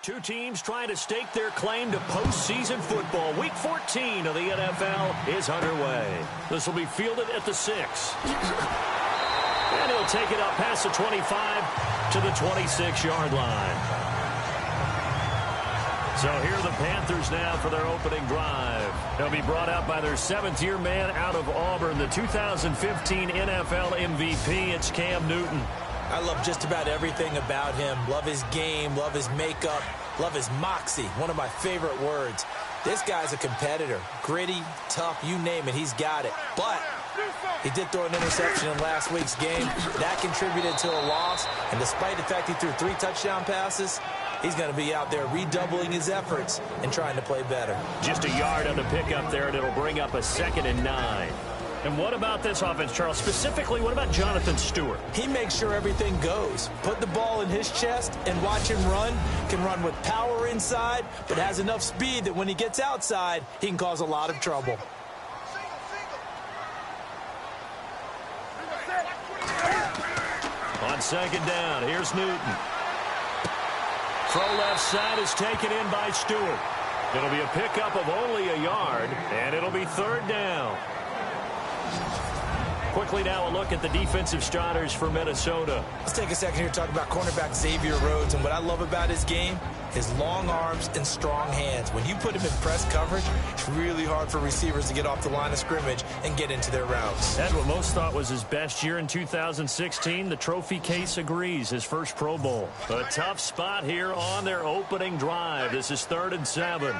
Two teams trying to stake their claim to postseason football. Week 14 of the NFL is underway. This will be fielded at the 6. And he'll take it up past the 25 to the 26-yard line. So here are the Panthers now for their opening drive. They'll be brought out by their 7th-year man out of Auburn, the 2015 NFL MVP. It's Cam Newton. I love just about everything about him. Love his game, love his makeup, love his moxie. One of my favorite words. This guy's a competitor. Gritty, tough, you name it, he's got it. But he did throw an interception in last week's game. That contributed to a loss. And despite the fact he threw 3 touchdown passes, he's going to be out there redoubling his efforts and trying to play better. Just a yard on the pickup there, and it'll bring up a 2nd and 9. And what about this offense, Charles? Specifically, what about Jonathan Stewart? He makes sure everything goes. Put the ball in his chest and watch him run. Can run with power inside, but has enough speed that when he gets outside, he can cause a lot of trouble. On 2nd down, here's Newton. Throw left side is taken in by Stewart. It'll be a pickup of only a yard, and it'll be 3rd down. Quickly now a look at the defensive starters for Minnesota. Let's take a second here to talk about cornerback Xavier Rhodes. And what I love about his game, his long arms and strong hands. When you put him in press coverage, it's really hard for receivers to get off the line of scrimmage and get into their routes. That's what most thought was his best year in 2016. The trophy case agrees, his first Pro Bowl. A tough spot here on their opening drive. This is 3rd and 7.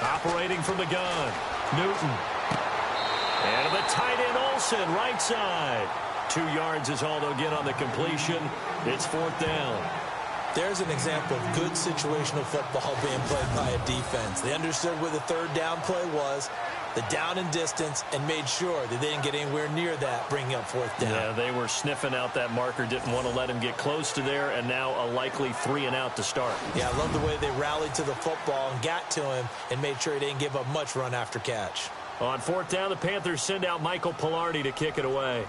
Operating from the gun, Newton. And the tight end Olsen, right side. 2 yards is all they'll get on the completion. It's 4th down. There's an example of good situational football being played by a defense. They understood what the 3rd down play was, the down and distance, and made sure that they didn't get anywhere near that, bringing up 4th down. Yeah, they were sniffing out that marker, didn't want to let him get close to there, and now a likely 3 and out to start. Yeah, I love the way they rallied to the football and got to him and made sure he didn't give up much run after catch. On 4th down, the Panthers send out Michael Pilardi to kick it away.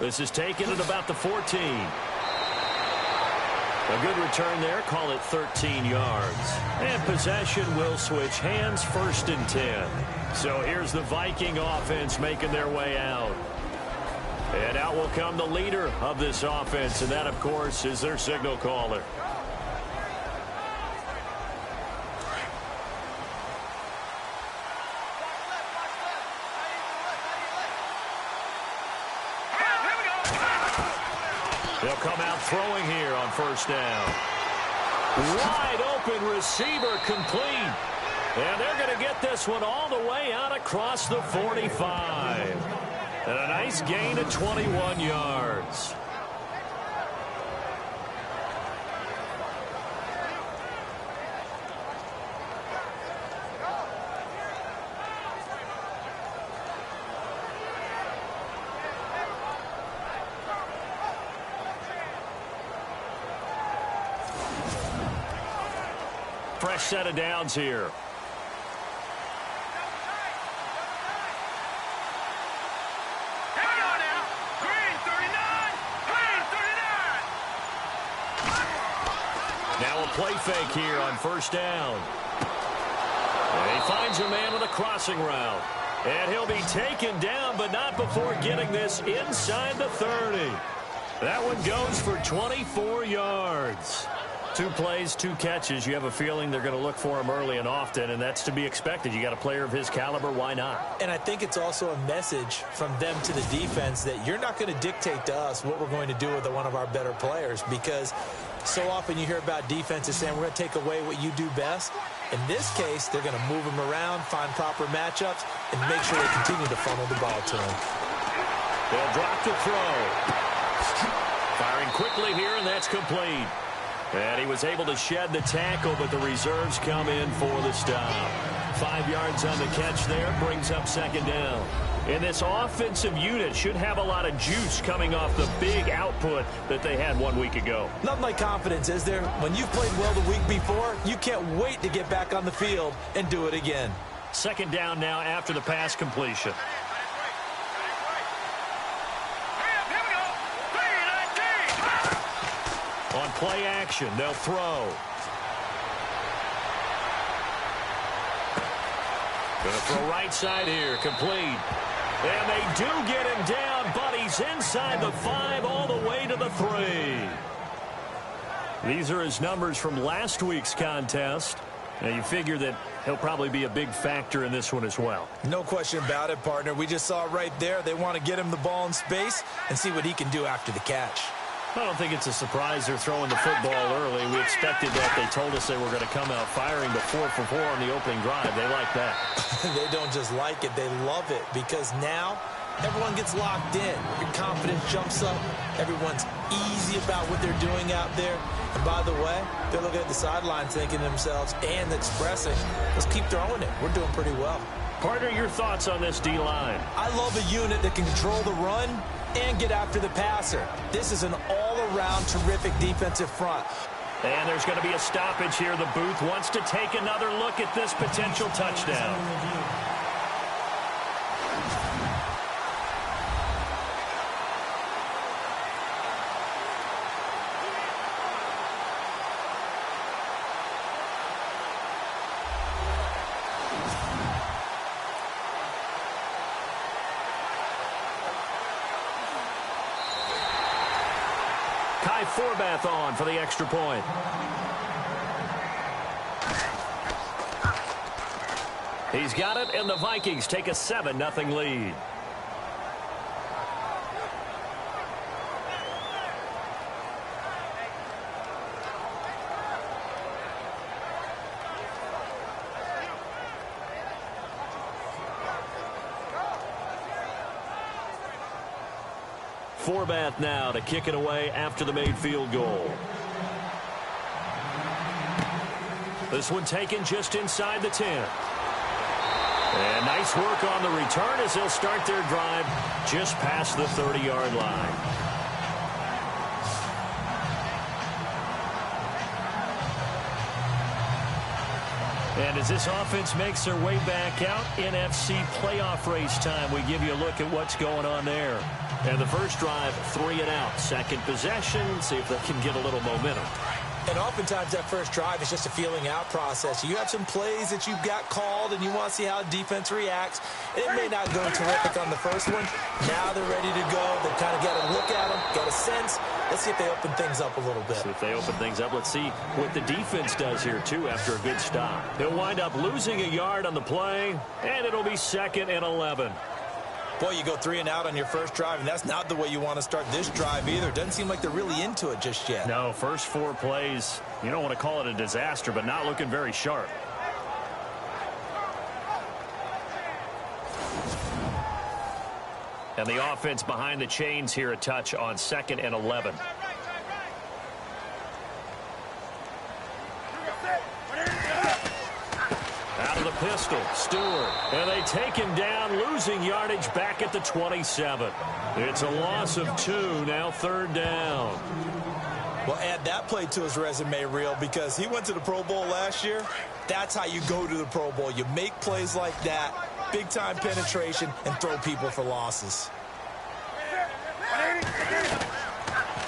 This is taken at about the 14. A good return there. Call it 13 yards. And possession will switch hands, 1st and 10. So here's the Viking offense making their way out. And out will come the leader of this offense, and that, of course, is their signal caller. They'll come out throwing here on 1st down. Wide open receiver complete. And they're going to get this one all the way out across the 45. And a nice gain of 21 yards. Fresh set of downs here. Now a play fake here on 1st down. And he finds a man with a crossing route. And he'll be taken down, but not before getting this inside the 30. That one goes for 24 yards. 2 plays, 2 catches. You have a feeling they're going to look for him early and often, and that's to be expected. You got a player of his caliber, why not? And I think it's also a message from them to the defense that you're not going to dictate to us what we're going to do with one of our better players, because so often you hear about defenses saying we're going to take away what you do best. In this case, they're going to move him around, find proper matchups, and make sure they continue to funnel the ball to him. They'll drop the throw. Firing quickly here, and that's complete. And he was able to shed the tackle, but the reserves come in for the stop. 5 yards on the catch there, brings up 2nd down. And this offensive unit should have a lot of juice coming off the big output that they had 1 week ago. Nothing like confidence, is there? When you've played well the week before, you can't wait to get back on the field and do it again. 2nd down now after the pass completion. On play action, they'll throw. Going to throw right side here, complete. And they do get him down, but he's inside the 5 all the way to the 3. These are his numbers from last week's contest. Now, you figure that he'll probably be a big factor in this one as well. No question about it, partner. We just saw it right there. They want to get him the ball in space and see what he can do after the catch. I don't think it's a surprise they're throwing the football early. We expected that. They told us they were going to come out firing the 4 for 4 on the opening drive. They like that. They don't just like it. They love it because now everyone gets locked in. Your confidence jumps up. Everyone's easy about what they're doing out there. And by the way, they're looking at the sideline thinking to themselves and expressing, let's keep throwing it. We're doing pretty well. Partner, your thoughts on this D-line? I love a unit that can control the run and get after the passer. This is an all-around terrific defensive front. And there's going to be a stoppage here. The booth wants to take another look at this potential touchdown. Farve on for the extra point. He's got it, and the Vikings take a 7-0 lead. Farve now to kick it away after the made field goal. This one taken just inside the 10. And nice work on the return as they'll start their drive just past the 30-yard line. And as this offense makes their way back out, NFC playoff race time, we give you a look at what's going on there. And the first drive, 3 and out. Second possession, see if they can get a little momentum. And oftentimes that first drive is just a feeling out process. You have some plays that you've got called and you want to see how the defense reacts. It may not go terrific on the first one. Now they're ready to go. They've kind of got to look at them, got a sense. Let's see if they open things up a little bit. See if they open things up. Let's see what the defense does here, too, after a good stop. They'll wind up losing a yard on the play, and it'll be 2nd and 11. Boy, you go 3 and out on your first drive, and that's not the way you want to start this drive either. Doesn't seem like they're really into it just yet. No, first 4 plays, you don't want to call it a disaster, but not looking very sharp. And the offense behind the chains here a touch on 2nd and 11. Out of the pistol, Stewart. And they take him down, losing yardage back at the 27. It's a loss of 2, now 3rd down. Well, add that play to his resume reel because he went to the Pro Bowl last year. That's how you go to the Pro Bowl. You make plays like that, big-time penetration, and throw people for losses.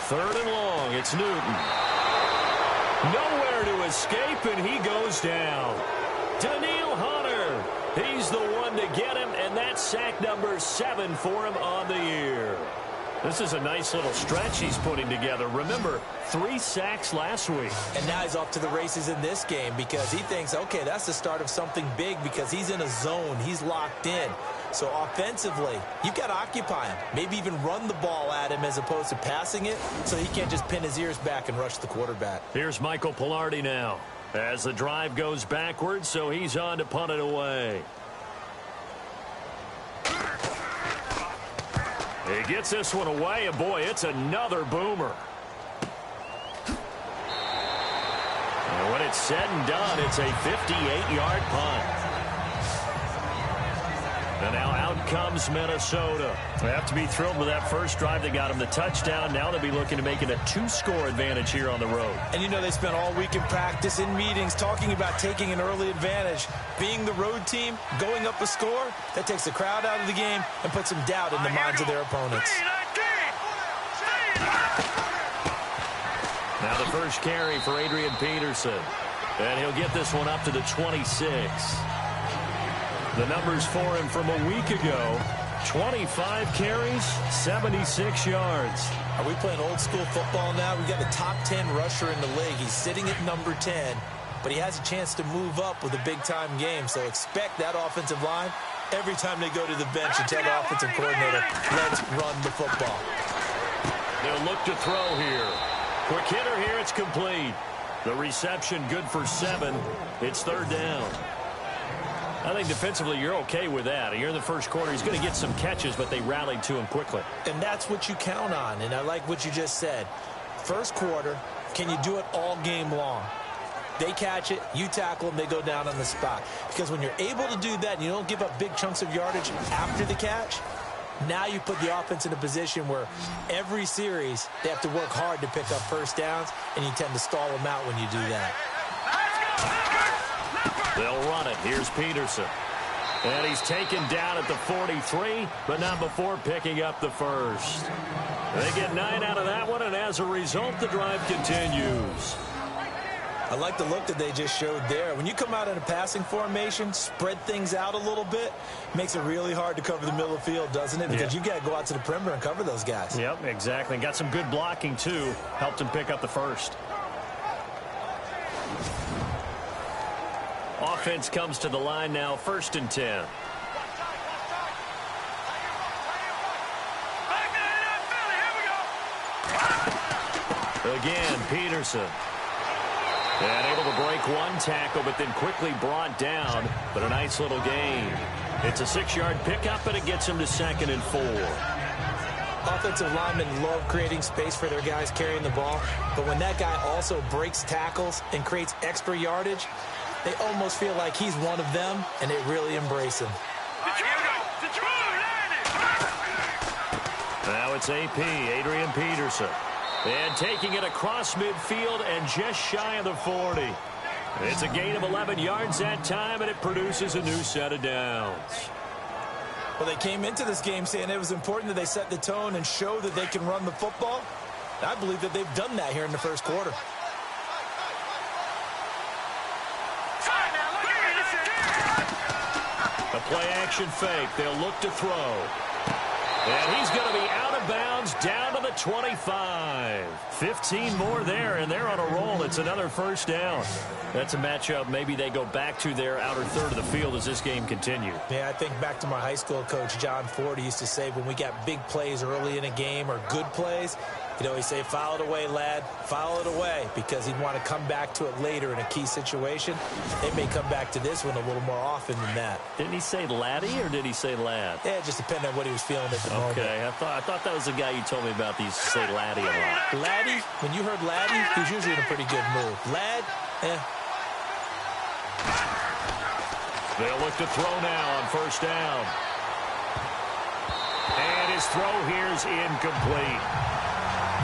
3rd and long, it's Newton. Nowhere to escape, and he goes down. Daniil Hunter, he's the one to get him, and that's sack number 7 for him on the year. This is a nice little stretch he's putting together. Remember, 3 sacks last week. And now he's off to the races in this game because he thinks, okay, that's the start of something big because he's in a zone. He's locked in. So offensively, you've got to occupy him. Maybe even run the ball at him as opposed to passing it so he can't just pin his ears back and rush the quarterback. Here's Michael Pilardi now as the drive goes backwards, so he's on to punt it away. He gets this one away, and boy, it's another boomer. And when it's said and done, it's a 58-yard punt. And now out comes Minnesota. They have to be thrilled with that first drive. They got him the touchdown. Now they'll be looking to make it a 2-score advantage here on the road. And you know they spent all week in practice, in meetings, talking about taking an early advantage. Being the road team, going up a score, that takes the crowd out of the game and puts some doubt in the minds of their opponents. Now the first carry for Adrian Peterson. And he'll get this one up to the 26. The numbers for him from a week ago: 25 carries, 76 yards. Are we playing old school football now? We got the top 10 rusher in the league. He's sitting at number 10, but he has a chance to move up with a big-time game. So expect that offensive line every time they go to the bench and tell the offensive coordinator, let's run the football. They'll look to throw here. Quick hitter here, it's complete. The reception good for 7. It's third down. I think defensively you're okay with that. You're in the first quarter. He's going to get some catches, but they rallied to him quickly. And that's what you count on, and I like what you just said. First quarter, can you do it all game long? They catch it, you tackle them, they go down on the spot. Because when you're able to do that and you don't give up big chunks of yardage after the catch, now you put the offense in a position where every series they have to work hard to pick up first downs, and you tend to stall them out when you do that. They'll run it. Here's Peterson. And he's taken down at the 43, but not before picking up the first. They get 9 out of that one, and as a result, the drive continues. I like the look that they just showed there. When you come out in a passing formation, spread things out a little bit, makes it really hard to cover the middle of the field, doesn't it? Because you got to go out to the perimeter and cover those guys. Yep, exactly. Got some good blocking, too. Helped him pick up the first. Offense comes to the line now, 1st and 10. Again, Peterson. And able to break one tackle, but then quickly brought down. But a nice little gain. It's a 6-yard pickup, and it gets him to 2nd and 4. Offensive linemen love creating space for their guys carrying the ball. But when that guy also breaks tackles and creates extra yardage, they almost feel like he's one of them, and they really embrace him. Now it's AP, Adrian Peterson. And taking it across midfield and just shy of the 40. It's a gain of 11 yards that time, and it produces a new set of downs. Well, they came into this game saying it was important that they set the tone and show that they can run the football. I believe that they've done that here in the first quarter. A play-action fake. They'll look to throw. And he's going to be out of bounds down to the 25. 15 more there, and they're on a roll. It's another first down. That's a matchup maybe they go back to their outer third of the field as this game continues. Yeah, I think back to my high school coach, John Ford. He used to say when we got big plays early in a game or good plays, he'd always say, foul it away, lad, foul it away, because he'd want to come back to it later in a key situation. They may come back to this one a little more often than that. Didn't he say laddie or did he say lad? Yeah, it just depended on what he was feeling at the moment. Okay, I thought that was the guy you told me about. These say laddie a lot. Laddie, when you heard laddie, he was usually in a pretty good mood. Lad, They'll look to throw now on first down. And his throw here is incomplete.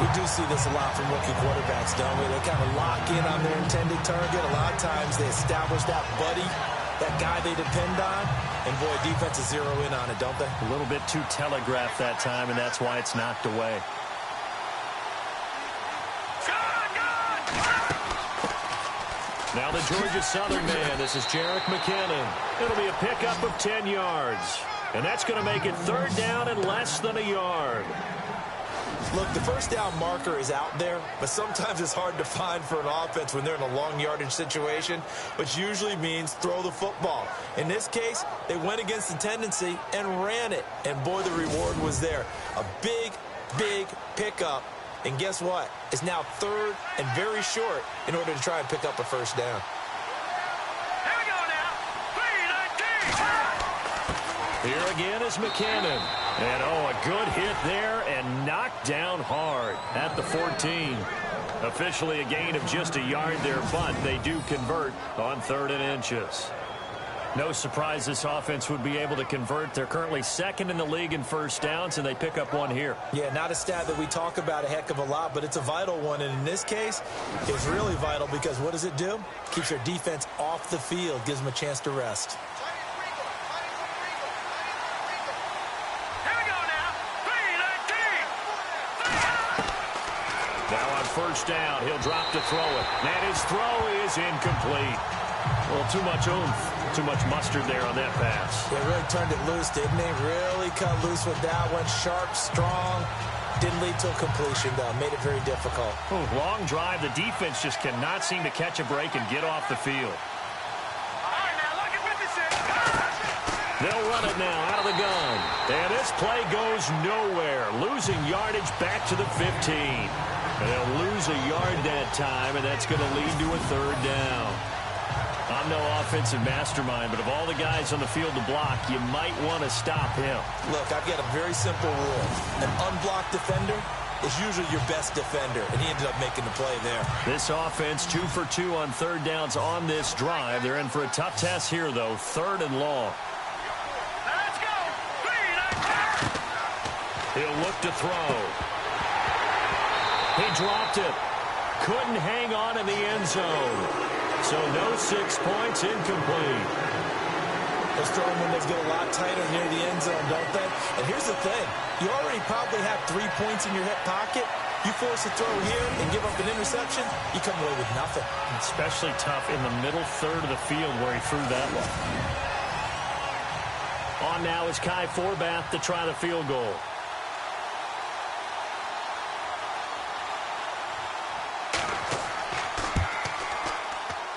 We do see this a lot from rookie quarterbacks, don't we? They kind of lock in on their intended target. A lot of times they establish that buddy, that guy they depend on, and boy, defenses zero in on it, don't they? A little bit too telegraphed that time, and that's why it's knocked away. Now the Georgia Southern man, this is Jerick McKinnon. It'll be a pickup of 10 yards. And that's going to make it third down and less than a yard. Look, the first down marker is out there, but sometimes it's hard to find for an offense when they're in a long yardage situation, which usually means throw the football. In this case, they went against the tendency and ran it, and boy, the reward was there. A big, big pickup, and guess what? It's now third and very short in order to try and pick up a first down. Here we go now. Here again is McKinnon. And, a good hit there and knocked down hard at the 14. Officially a gain of just a yard there, but they do convert on 3rd and inches. No surprise this offense would be able to convert. They're currently second in the league in first downs, and they pick up one here. Yeah, not a stat that we talk about a heck of a lot, but it's a vital one. And in this case, it's really vital because what does it do? Keeps their defense off the field, gives them a chance to rest. Now on first down, he'll drop to throw it. And his throw is incomplete. Well, too much oomph, too much mustard there on that pass. They really turned it loose, didn't they? Really cut loose with that one. Sharp, strong. Didn't lead to a completion, though. Made it very difficult. Ooh, long drive. The defense just cannot seem to catch a break and get off the field. They'll run it now out of the gun. And this play goes nowhere. Losing yardage back to the 15. And they'll lose a yard that time, and that's going to lead to a third down. I'm no offensive mastermind, but of all the guys on the field to block, you might want to stop him. Look, I've got a very simple rule. An unblocked defender is usually your best defender, and he ended up making the play there. This offense 2 for 2 on third downs on this drive. They're in for a tough test here, though. 3rd and long. Let's go. He'll look to throw. He dropped it. Couldn't hang on in the end zone. So no 6 points, incomplete. Those throwing windows get a lot tighter near the end zone, don't they? And here's the thing. You already probably have 3 points in your hip pocket. You force a throw here and give up an interception, you come away with nothing. Especially tough in the middle third of the field where he threw that one. On now is Kai Forbath to try the field goal.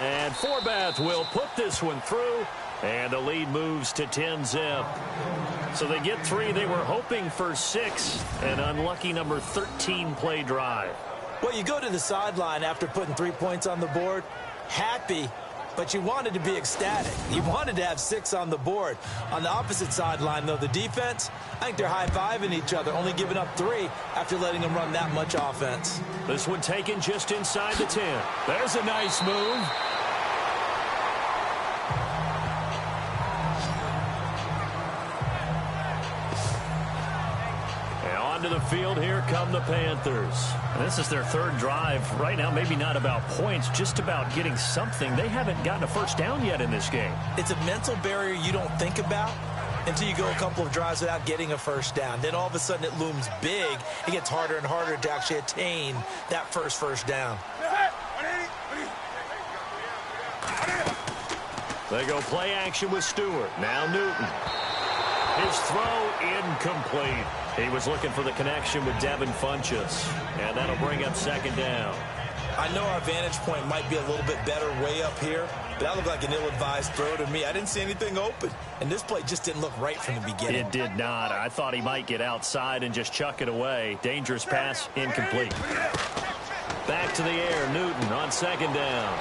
And Forbath will put this one through, and the lead moves to 10-zip. So they get 3. They were hoping for 6, an unlucky number 13 play drive. Well, you go to the sideline after putting 3 points on the board, happy, but you wanted to be ecstatic. You wanted to have 6 on the board. On the opposite sideline, though, the defense, I think they're high-fiving each other, only giving up 3 after letting them run that much offense. This one taken just inside the 10. There's a nice move. To the field, here come the Panthers. And this is their 3rd drive. Right now, maybe not about points, just about getting something. They haven't gotten a first down yet in this game. It's a mental barrier you don't think about until you go a couple of drives without getting a first down. Then all of a sudden it looms big. It gets harder and harder to actually attain that first down. They go play action with Stewart. Now Newton. His throw incomplete. He was looking for the connection with Devin Funchess. And that'll bring up 2nd down. I know our vantage point might be a little bit better way up here, but that looked like an ill-advised throw to me. I didn't see anything open. And this play just didn't look right from the beginning. It did not. I thought he might get outside and just chuck it away. Dangerous pass, incomplete. Back to the air, Newton on 2nd down.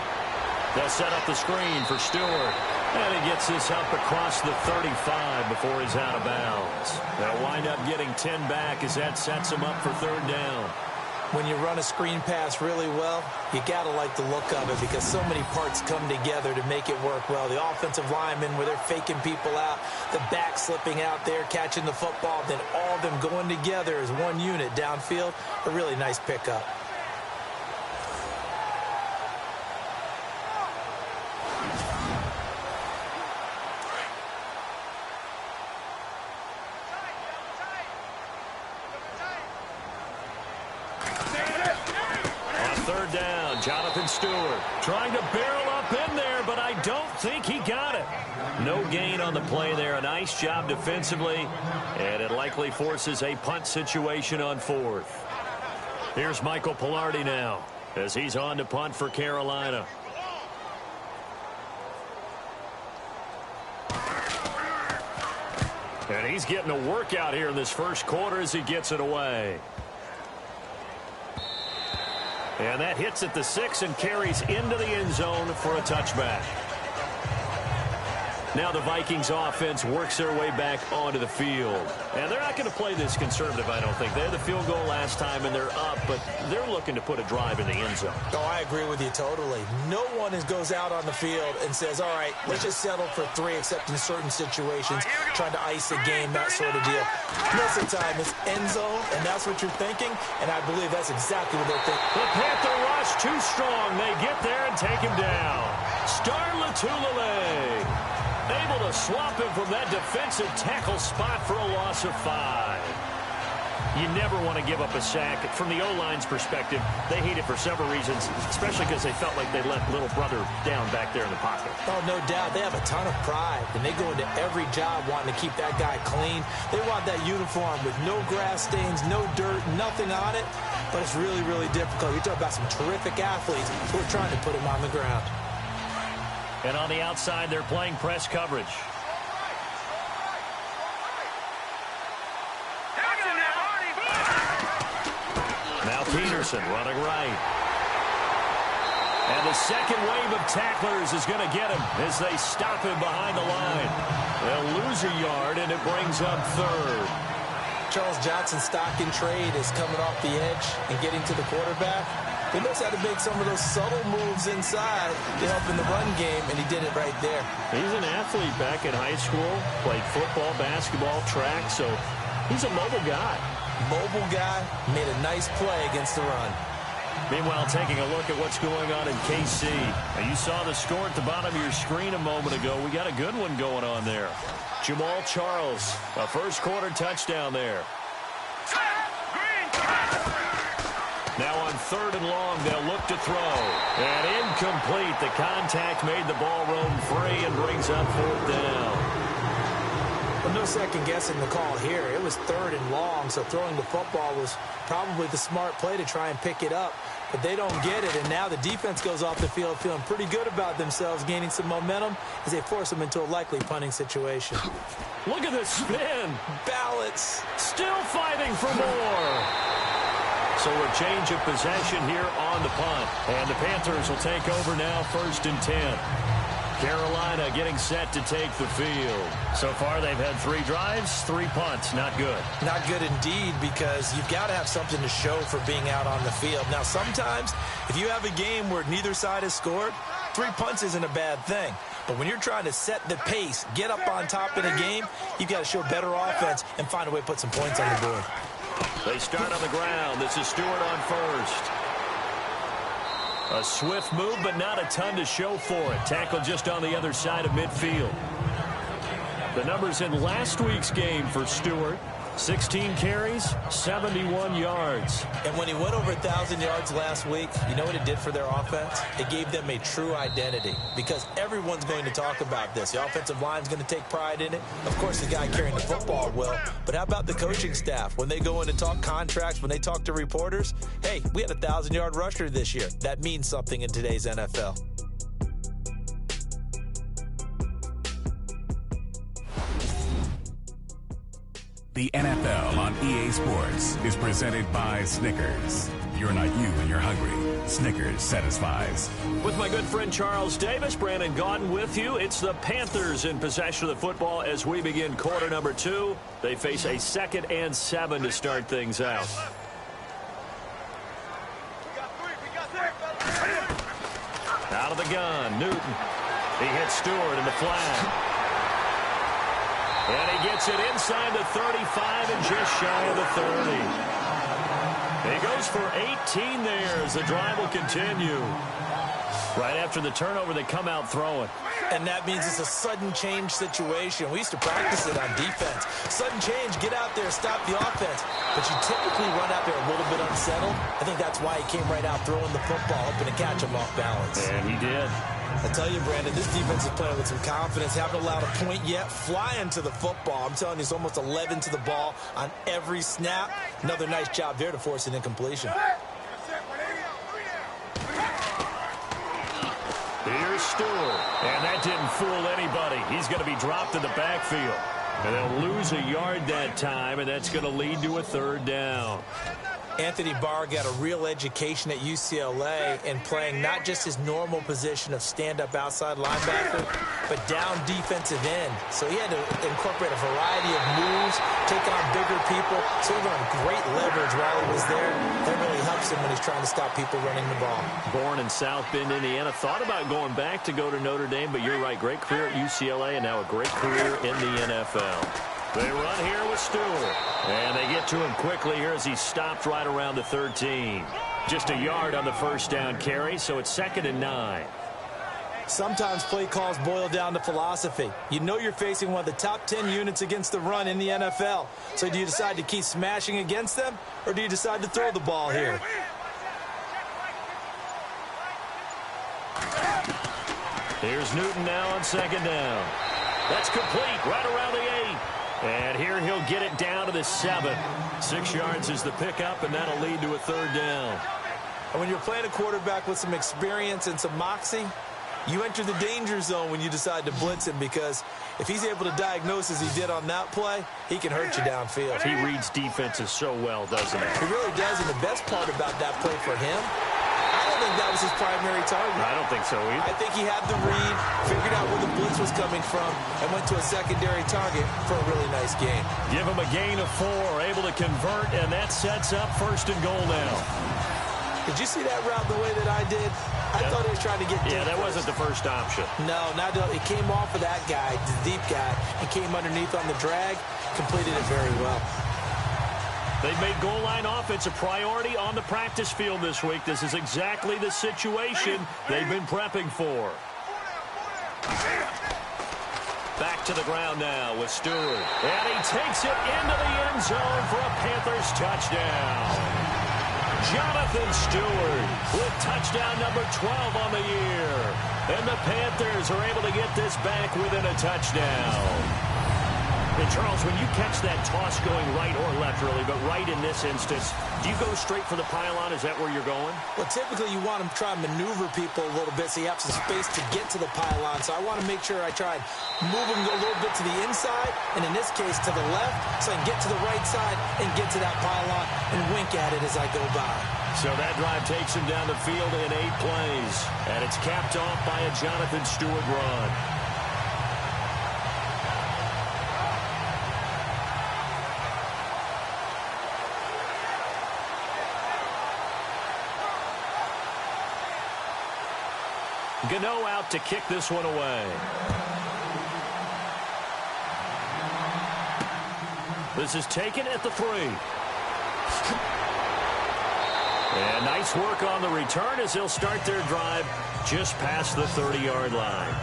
They'll set up the screen for Stewart. And he gets this up across the 35 before he's out of bounds. They'll wind up getting 10 back as that sets him up for 3rd down. When you run a screen pass really well, you got to like the look of it because so many parts come together to make it work well. The offensive linemen where they're faking people out, the back slipping out there, catching the football, then all of them going together as one unit downfield. A really nice pickup. Jonathan Stewart trying to barrel up in there, but I don't think he got it. No gain on the play there. A nice job defensively, and it likely forces a punt situation on 4th. Here's Michael Pilardi now as he's on to punt for Carolina. And he's getting a workout here in this first quarter as he gets it away. And that hits at the 6 and carries into the end zone for a touchback. Now the Vikings offense works their way back onto the field. And they're not going to play this conservative, I don't think. They had the field goal last time, and they're up, but they're looking to put a drive in the end zone. Oh, I agree with you totally. No one goes out on the field and says, all right, let's just settle for 3, except in certain situations, trying to ice a game, that sort of deal. Most of the time, it's end zone, and that's what you're thinking, and I believe that's exactly what they're thinking. The Panther rush too strong. They get there and take him down. Star Latulele able to swap him from that defensive tackle spot for a loss of 5. You never want to give up a sack. From the O-line's perspective, they hate it for several reasons, especially because they felt like they let little brother down back there in the pocket. Oh, no doubt. They have a ton of pride, and they go into every job wanting to keep that guy clean. They want that uniform with no grass stains, no dirt, nothing on it. But it's really, really difficult. You're talking about some terrific athletes who are trying to put him on the ground. And on the outside, they're playing press coverage. Now Peterson running right. And the second wave of tacklers is going to get him as they stop him behind the line. They'll lose a yard, and it brings up third. Charles Johnson's stock in trade is coming off the edge and getting to the quarterback. He knows how to make some of those subtle moves inside to help in the run game, and he did it right there. He's an athlete back in high school, played football, basketball, track, so he's a mobile guy. Mobile guy, made a nice play against the run. Meanwhile, taking a look at what's going on in KC. Now, you saw the score at the bottom of your screen a moment ago. We got a good one going on there. Jamal Charles, a first-quarter touchdown there. Now on 3rd and long, they'll look to throw. And incomplete. The contact made the ball roam free and brings up 4th down. Well, no second guessing the call here. It was 3rd and long, so throwing the football was probably the smart play to try and pick it up. But they don't get it, and now the defense goes off the field feeling pretty good about themselves, gaining some momentum as they force them into a likely punting situation. Look at the spin. Balance. Still fighting for more. So a change of possession here on the punt. And the Panthers will take over now, 1st and 10. Carolina getting set to take the field. So far, they've had 3 drives, 3 punts. Not good. Not good indeed, because you've got to have something to show for being out on the field. Now, sometimes, if you have a game where neither side has scored, 3 punts isn't a bad thing. But when you're trying to set the pace, get up on top in a game, you've got to show better offense and find a way to put some points on the board. They start on the ground. This is Stewart on first. A swift move, but not a ton to show for it. Tackle just on the other side of midfield. The numbers in last week's game for Stewart: 16 carries, 71 yards. And when he went over 1,000 yards last week, you know what it did for their offense? It gave them a true identity, because everyone's going to talk about this. The offensive line's going to take pride in it. Of course, the guy carrying the football will. But how about the coaching staff? When they go in and talk contracts, when they talk to reporters, hey, we had a 1,000-yard rusher this year. That means something in today's NFL. The NFL on EA Sports is presented by Snickers. You're not you when you're hungry. Snickers satisfies. With my good friend Charles Davis, Brandon Gaudin with you. It's the Panthers in possession of the football as we begin quarter number 2. They face a 2nd and 7 to start things out. Out of the gun, Newton. He hits Stewart in the flat. And he gets it inside the 35 and just shy of the 30. He goes for 18 there as the drive will continue. Right after the turnover, they come out throwing. And that means it's a sudden change situation. We used to practice it on defense. Sudden change, get out there, stop the offense. But you typically run out there a little bit unsettled. I think that's why he came right out throwing the football, hoping to catch him off balance. And he did. I tell you, Brandon, this defense is playing with some confidence. Haven't allowed a point yet. Flying to the football. I'm telling you, it's almost 11 to the ball on every snap. Another nice job there to force an incompletion. Here's Stewart. And that didn't fool anybody. He's going to be dropped in the backfield. And they'll lose a yard that time, and that's going to lead to a 3rd down. Anthony Barr got a real education at UCLA in playing not just his normal position of stand-up outside linebacker, but down defensive end. So he had to incorporate a variety of moves, take on bigger people. So he learned great leverage while he was there. That really helps him when he's trying to stop people running the ball. Born in South Bend, Indiana. Thought about going back to go to Notre Dame, but you're right. Great career at UCLA and now a great career in the NFL. They run here with Stewart. And they get to him quickly here as he stopped right around the 13. Just a yard on the first down carry, so it's 2nd and 9. Sometimes play calls boil down to philosophy. You know you're facing one of the top 10 units against the run in the NFL. So do you decide to keep smashing against them, or do you decide to throw the ball here? Here's Newton now on second down. That's complete right around the 8. And here he'll get it down to the 7. 6 yards is the pickup, and that'll lead to a third down. And when you're playing a quarterback with some experience and some moxie, you enter the danger zone when you decide to blitz him, because if he's able to diagnose as he did on that play, he can hurt you downfield. He reads defenses so well, doesn't he? He really does, and the best part about that play for him, I don't think that was his primary target. I don't think so either. I think he had the read, figured out where the blitz was coming from, and went to a secondary target for a really nice gain. Give him a gain of 4, able to convert, and that sets up first and goal now. Did you see that route the way that I did? I thought he was trying to get deep. Yeah, that wasn't the first option. No, not at all. It came off of that guy, the deep guy, and came underneath on the drag, completed it very well. They've made goal line offense a priority on the practice field this week. This is exactly the situation they've been prepping for. Back to the ground now with Stewart. And he takes it into the end zone for a Panthers touchdown. Jonathan Stewart with touchdown number 12 on the year. And the Panthers are able to get this back within a touchdown. And Charles, when you catch that toss going right or left, really, but right in this instance, do you go straight for the pylon? Is that where you're going? Well, typically you want to try and maneuver people a little bit so you have some space to get to the pylon. So I want to make sure I try and move them a little bit to the inside, and in this case to the left, so I can get to the right side and get to that pylon and wink at it as I go by. So that drive takes him down the field in 8 plays, and it's capped off by a Jonathan Stewart run. Gano out to kick this one away. This is taken at the 3. And nice work on the return as they'll start their drive just past the 30-yard line.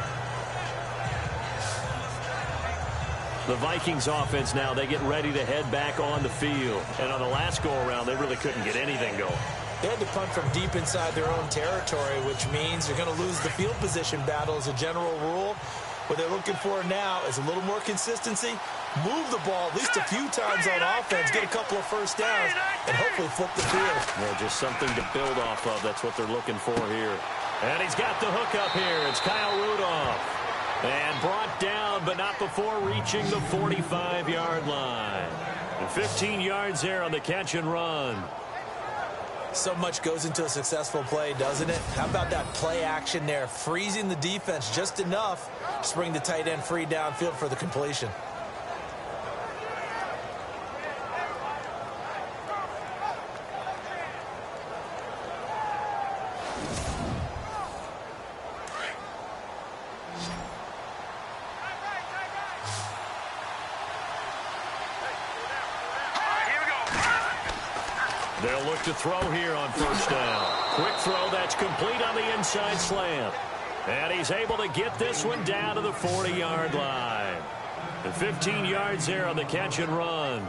The Vikings offense now, they get ready to head back on the field. And on the last go-around, they really couldn't get anything going. They had to punt from deep inside their own territory, which means they're going to lose the field position battle as a general rule. What they're looking for now is a little more consistency, move the ball at least a few times on offense, get a couple of first downs, and hopefully flip the field. Yeah, just something to build off of. That's what they're looking for here. And he's got the hook up here. It's Kyle Rudolph. And brought down, but not before reaching the 45-yard line. And 15 yards there on the catch and run. So much goes into a successful play, doesn't it? How about that play action there, freezing the defense just enough to bring the tight end free downfield for the completion. They'll look to throw here on first down. Quick throw that's complete on the inside slant. And he's able to get this one down to the 40-yard line. And 15 yards there on the catch and run.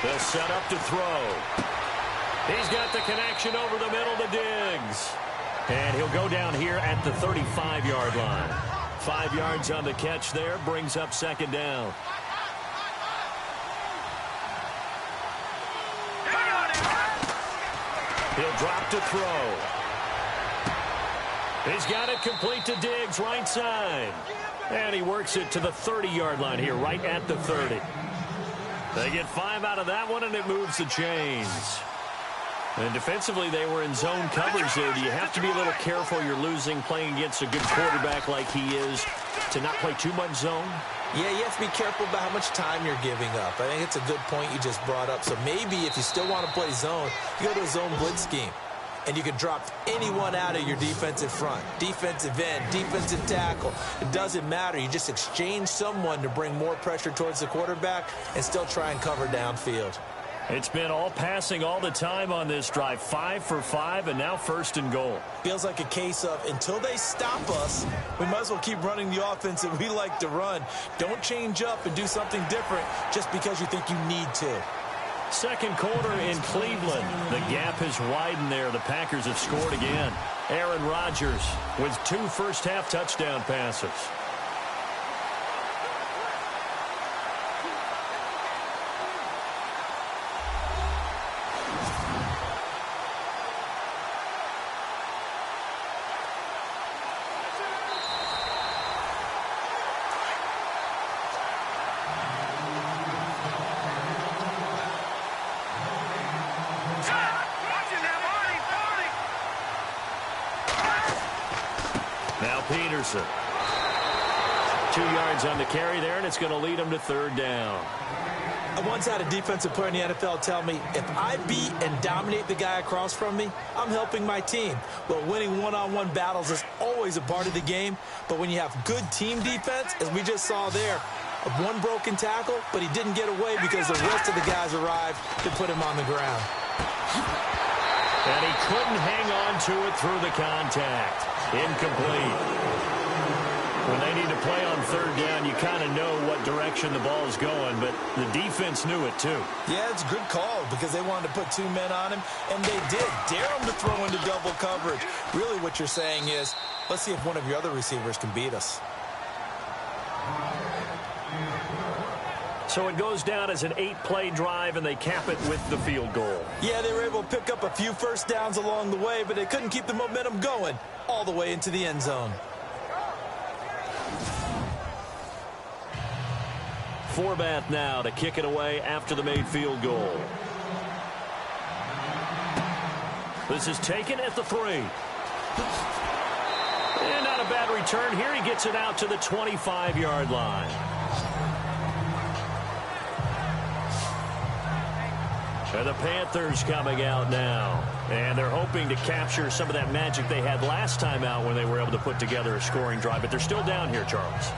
They'll set up to throw. He's got the connection over the middle to Diggs. And he'll go down here at the 35-yard line. 5 yards on the catch there, brings up second down. He'll drop to throw. He's got it complete to Diggs, right side. And he works it to the 30-yard line here, right at the 30. They get 5 out of that one, and it moves the chains. And defensively, they were in zone coverage there. Do you have to be a little careful? You're losing playing against a good quarterback like he is to not play too much zone? Yeah, you have to be careful about how much time you're giving up. I think it's a good point you just brought up. So maybe if you still want to play zone, you go to a zone blitz scheme. and you can drop anyone out of your defensive front. Defensive end, defensive tackle. It doesn't matter. You just exchange someone to bring more pressure towards the quarterback and still try and cover downfield. It's been all passing all the time on this drive. 5 for 5, and now 1st and goal. Feels like a case of until they stop us, we might as well keep running the offense that we like to run. Don't change up and do something different just because you think you need to. Second quarter in Cleveland. The gap has widened there. The Packers have scored again. Aaron Rodgers with 2 first-half touchdown passes. Now Peterson. 2 yards on the carry there, and it's going to lead him to 3rd down. I once had a defensive player in the NFL tell me, if I beat and dominate the guy across from me, I'm helping my team. Well, winning one-on-one battles is always a part of the game, but when you have good team defense, as we just saw there, one broken tackle, but he didn't get away because the rest of the guys arrived to put him on the ground. And he couldn't hang on to it through the contact. Incomplete. When they need to play on 3rd down, you kind of know what direction the ball is going, but the defense knew it too. Yeah, it's a good call because they wanted to put 2 men on him, and they did. Dare him to throw into double coverage. Really what you're saying is, let's see if one of your other receivers can beat us. So it goes down as an 8-play drive, and they cap it with the field goal. Yeah, they were able to pick up a few first downs along the way, but they couldn't keep the momentum going all the way into the end zone. Farve now to kick it away after the made field goal. This is taken at the 3. And not a bad return here. He gets it out to the 25-yard line. And the Panthers coming out now. And they're hoping to capture some of that magic they had last time out when they were able to put together a scoring drive. But they're still down here, Charles.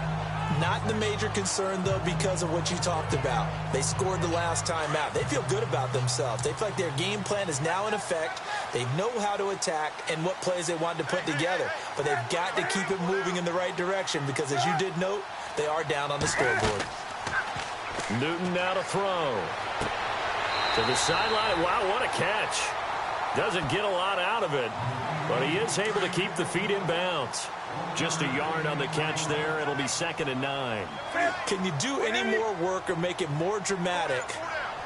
Not the major concern, though, because of what you talked about. They scored the last time out. They feel good about themselves. They feel like their game plan is now in effect. They know how to attack and what plays they want to put together. But they've got to keep it moving in the right direction because, as you did note, they are down on the scoreboard. Newton now to throw. To the sideline. Wow, what a catch. Doesn't get a lot out of it, but he is able to keep the feet in bounds. Just a yard on the catch there. It'll be 2nd and 9. Can you do any more work or make it more dramatic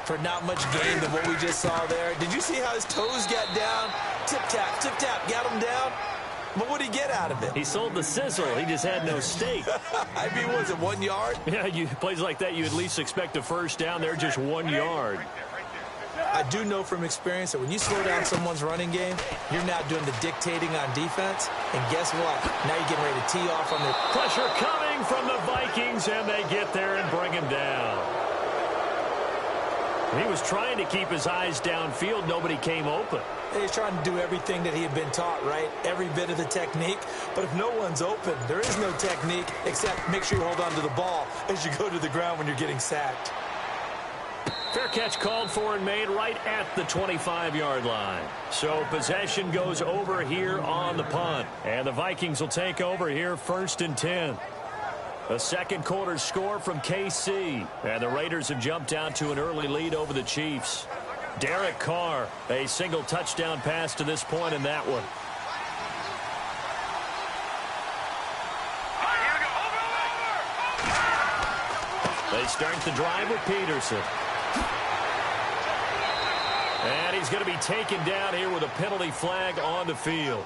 for not much gain than what we just saw there? Did you see how his toes got down? Tip-tap, tip-tap, got him down. But what did he get out of it? He sold the sizzle. He just had no steak. I mean, was it 1 yard? Yeah, plays like that, you at least expect a first down. They're just 1 yard. I do know from experience that when you slow down someone's running game, you're now doing the dictating on defense. And guess what? Now you're getting ready to tee off on the pressure coming from the Vikings, and they get there and bring him down. He was trying to keep his eyes downfield. Nobody came open. He's trying to do everything that he had been taught, right? Every bit of the technique. But if no one's open, there is no technique except make sure you hold on to the ball as you go to the ground when you're getting sacked. Fair catch called for and made right at the 25-yard line. So possession goes over here on the punt. And the Vikings will take over here 1st and 10. A second quarter score from KC. And the Raiders have jumped out to an early lead over the Chiefs. Derek Carr, a single touchdown pass to this point in that one. They start the drive with Peterson. And he's going to be taken down here with a penalty flag on the field.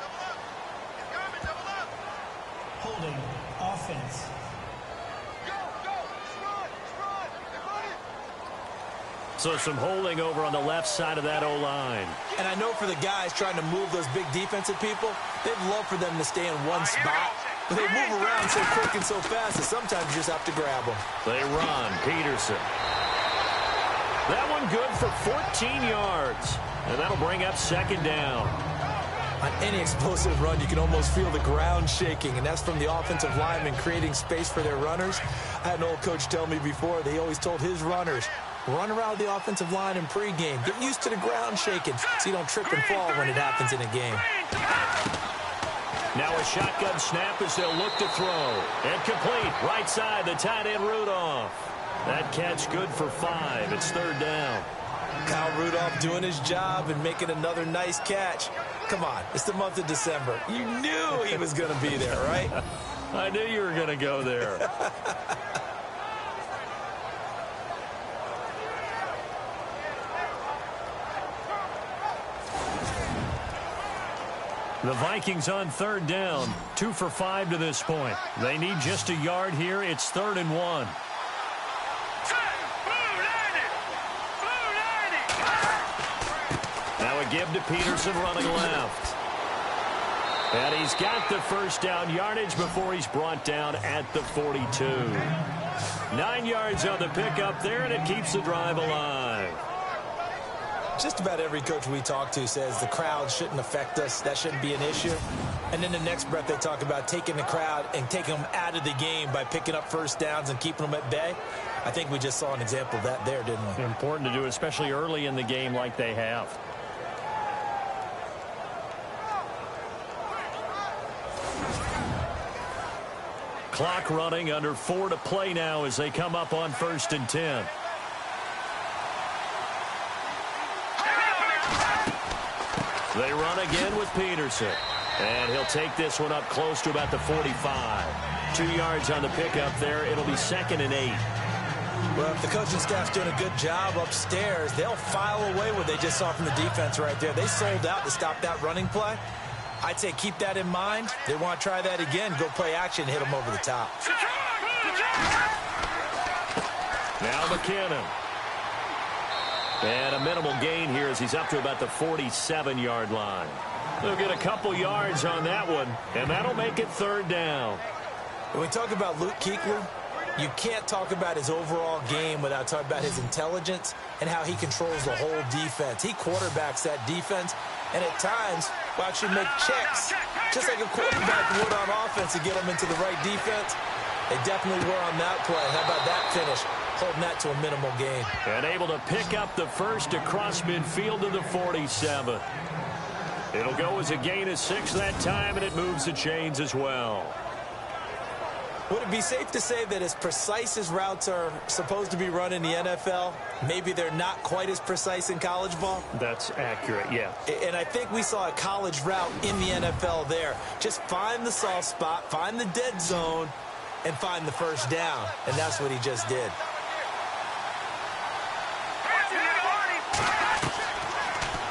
Holding offense. So some holding over on the left side of that O-line. And I know for the guys trying to move those big defensive people, they'd love for them to stay in one spot. But they move around so quick and so fast that sometimes you just have to grab them. They run. Peterson. That one good for 14 yards. And that'll bring up 2nd down. On any explosive run, you can almost feel the ground shaking, and that's from the offensive linemen creating space for their runners. I had an old coach tell me before, they always told his runners, run around the offensive line in pregame. Get used to the ground shaking so you don't trip and fall when it happens in a game. Now a shotgun snap as they'll look to throw. And complete. Right side, the tight end Rudolph. That catch good for 5. It's 3rd down. Kyle Rudolph doing his job and making another nice catch. Come on, it's the month of December. You knew he was going to be there, right? I knew you were going to go there. The Vikings on 3rd down. 2 for 5 to this point. They need just a yard here. It's 3rd and 1. Now a give to Peterson running left. And he's got the first down yardage before he's brought down at the 42. 9 yards on the pickup there, and it keeps the drive alive. Just about every coach we talk to says the crowd shouldn't affect us. That shouldn't be an issue. And in the next breath, they talk about taking the crowd and taking them out of the game by picking up first downs and keeping them at bay. I think we just saw an example of that there, didn't we? Important to do, especially early in the game like they have. Clock running, under 4 to play now as they come up on 1st and 10. They run again with Peterson. And he'll take this one up close to about the 45. 2 yards on the pickup there. It'll be 2nd and 8. Well, if the coaching staff's doing a good job upstairs, they'll file away what they just saw from the defense right there. They sold out to stop that running play. I'd say keep that in mind. They want to try that again. Go play action, hit them over the top. Now McKinnon. And a minimal gain here as he's up to about the 47-yard line. They'll get a couple yards on that one, and that'll make it 3rd down. When we talk about Luke Kuechly, you can't talk about his overall game without talking about his intelligence and how he controls the whole defense. He quarterbacks that defense, and at times will actually make checks, just like a quarterback would on offense to get them into the right defense. They definitely were on that play. How about that finish? Holding that to a minimal gain. And able to pick up the first across midfield to the 47. It'll go as a gain of 6 that time, and it moves the chains as well. Would it be safe to say that as precise as routes are supposed to be run in the NFL, maybe they're not quite as precise in college ball? That's accurate, yeah. And I think we saw a college route in the NFL there. Just find the soft spot, find the dead zone, and find the first down. And that's what he just did.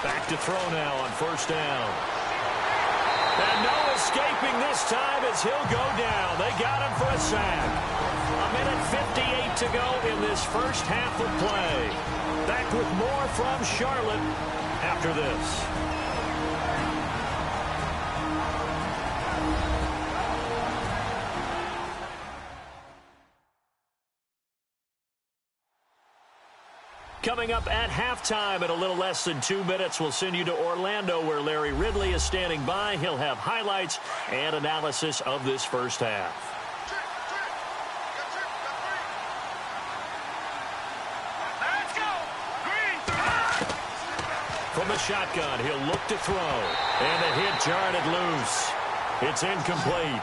Back to throw now on 1st down. And no escaping this time as he'll go down. They got him for a sack. 1:58 to go in this first half of play. Back with more from Charlotte after this. Coming up at halftime in a little less than 2 minutes, we'll send you to Orlando where Larry Ridley is standing by. He'll have highlights and analysis of this first half. Let's go! From the shotgun, he'll look to throw. And the hit jarred it loose. It's incomplete.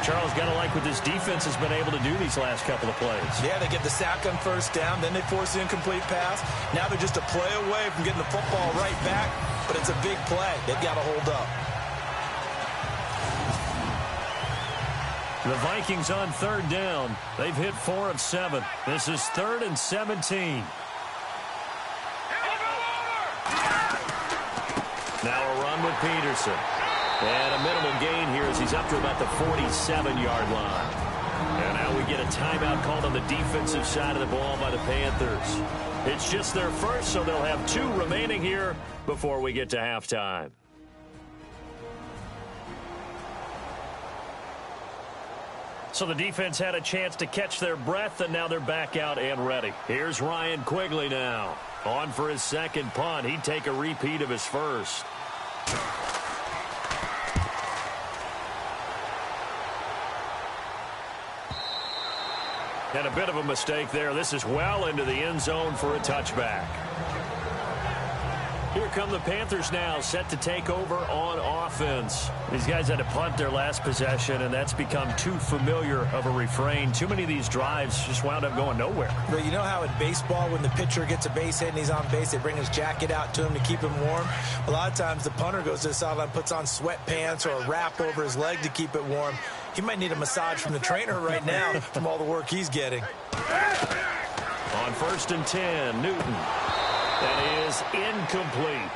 Charles, got to like what this defense has been able to do these last couple of plays. Yeah, they get the sack on first down, then they force the incomplete pass. Now they're just a play away from getting the football right back, but it's a big play. They've got to hold up. The Vikings on 3rd down. They've hit 4 of 7. This is 3rd and 17. Now a run with Peterson. And a minimal gain here as he's up to about the 47-yard line. And now we get a timeout called on the defensive side of the ball by the Panthers. It's just their first, so they'll have 2 remaining here before we get to halftime. So the defense had a chance to catch their breath, and now they're back out and ready. Here's Ryan Quigley now. On for his second punt. He'd take a repeat of his first. And a bit of a mistake there. This is well into the end zone for a touchback. Here come the Panthers now, set to take over on offense. These guys had to punt their last possession, and that's become too familiar of a refrain. Too many of these drives just wound up going nowhere. But you know how in baseball, when the pitcher gets a base hit and he's on base, they bring his jacket out to him to keep him warm? A lot of times the punter goes to the sideline, puts on sweatpants or a wrap over his leg to keep it warm. He might need a massage from the trainer right now from all the work he's getting. On 1st and 10, Newton. That is incomplete.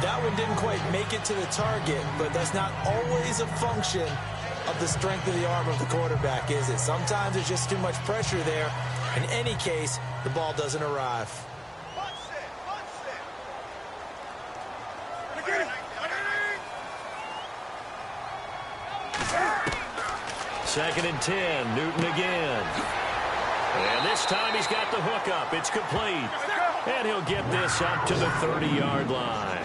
That one didn't quite make it to the target, but that's not always a function of the strength of the arm of the quarterback, is it? Sometimes there's just too much pressure there. In any case, the ball doesn't arrive. 2nd and 10, Newton again. And this time he's got the hook up. It's complete. And he'll get this up to the 30-yard line.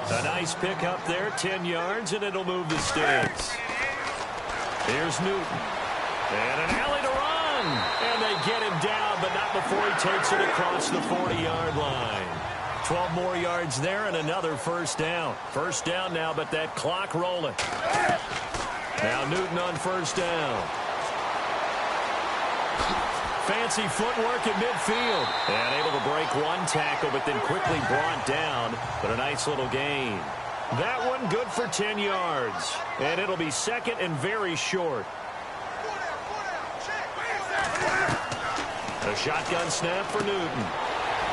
A nice pick up there, 10 yards, and it'll move the sticks. Here's Newton. And an alley to run. And they get him down, but not before he takes it across the 40-yard line. 12 more yards there and another first down. First down now, but that clock rolling. Now Newton on first down. Fancy footwork at midfield. And able to break one tackle, but then quickly brought down. But a nice little gain. That one good for 10 yards. And it'll be second and very short. A shotgun snap for Newton.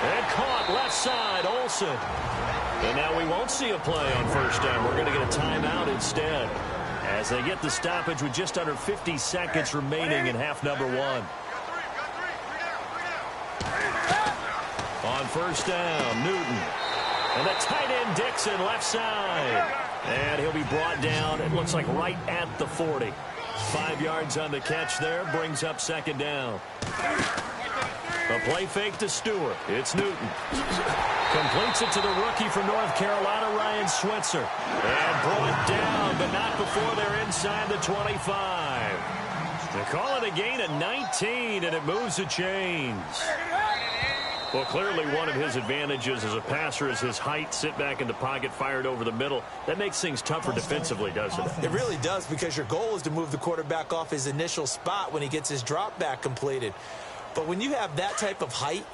And caught left side, Olsen. And now we won't see a play on first down. We're going to get a timeout instead, as they get the stoppage with just under 50 seconds remaining in half number one. On first down, Newton. And the tight end Dixon left side. And he'll be brought down, it looks like right at the 40. 5 yards on the catch there, brings up second down. A play fake to Stewart. It's Newton. Completes it to the rookie from North Carolina, Ryan Switzer. And brought down, but not before they're inside the 25. They call it a gain of 19, and it moves the chains. Well, clearly one of his advantages as a passer is his height. Sit back in the pocket, fired over the middle. That makes things tougher defensively, doesn't it? It really does, because your goal is to move the quarterback off his initial spot when he gets his drop back completed. But when you have that type of height,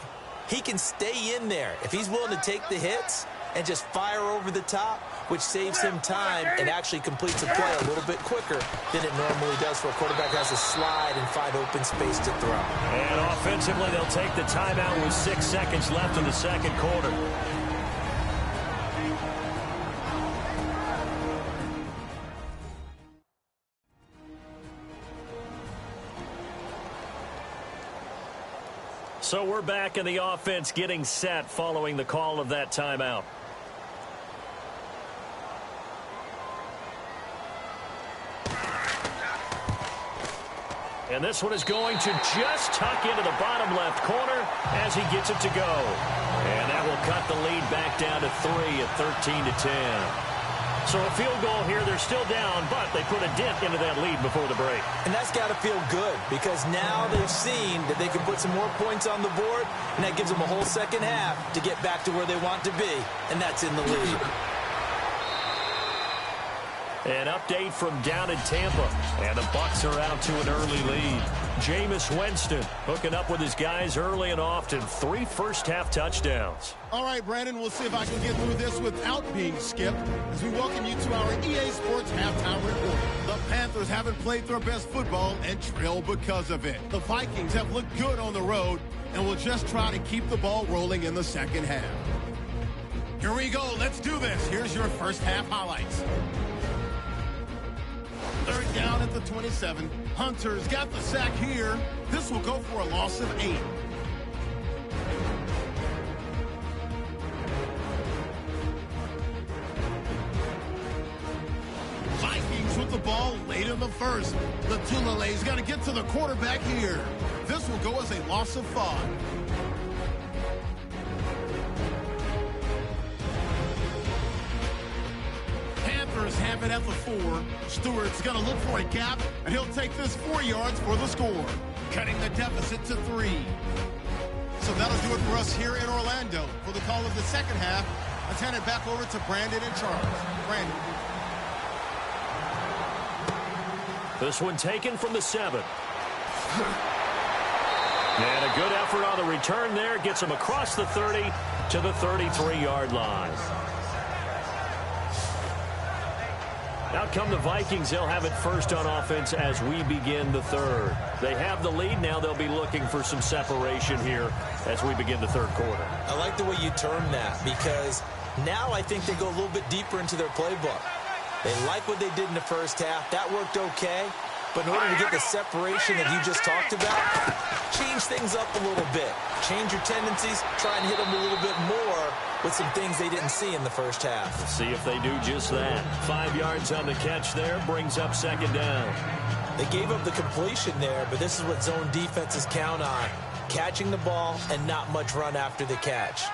he can stay in there if he's willing to take the hits and just fire over the top, which saves him time and actually completes a play a little bit quicker than it normally does for a quarterback who has to slide and find open space to throw. And offensively, they'll take the timeout with 6 seconds left in the second quarter. So we're back in the offense getting set following the call of that timeout. And this one is going to just tuck into the bottom left corner as he gets it to go. And that will cut the lead back down to 3 at 13-10. So a field goal here. They're still down, but they put a dent into that lead before the break. And that's got to feel good, because now they've seen that they can put some more points on the board, and that gives them a whole second half to get back to where they want to be, and that's in the lead. An update from down in Tampa, and the Bucs are out to an early lead. Jameis Winston hooking up with his guys early and often. 3 first-half touchdowns. All right, Brandon, we'll see if I can get through this without being skipped as we welcome you to our EA Sports Halftime Report. The Panthers haven't played their best football and trail because of it. The Vikings have looked good on the road and will just try to keep the ball rolling in the second half. Here we go. Let's do this. Here's your first-half highlights. 3rd down at the 27. Hunter's got the sack here. This will go for a loss of 8. Vikings with the ball late in the first. The Tulale's got to get to the quarterback here. This will go as a loss of 5. have it at the 4. Stewart's going to look for a gap, and he'll take this 4 yards for the score, cutting the deficit to 3. So that'll do it for us here in Orlando. For the call of the second half, let's hand it back over to Brandon and Charles. Brandon. This one taken from the 7. And a good effort on the return there. Gets him across the 30 to the 33-yard line. Out come the Vikings. They'll have it first on offense as we begin the third. They have the lead. Now they'll be looking for some separation here as we begin the third quarter. I like the way you term that, because now I think they go a little bit deeper into their playbook. They like what they did in the first half. That worked okay. But in order to get the separation that you just talked about, change things up a little bit. Change your tendencies. Try and hit them a little bit more with some things they didn't see in the first half. Let's see if they do just that. 5 yards on the catch there. Brings up second down. They gave up the completion there, but this is what zone defenses count on. Catching the ball and not much run after the catch.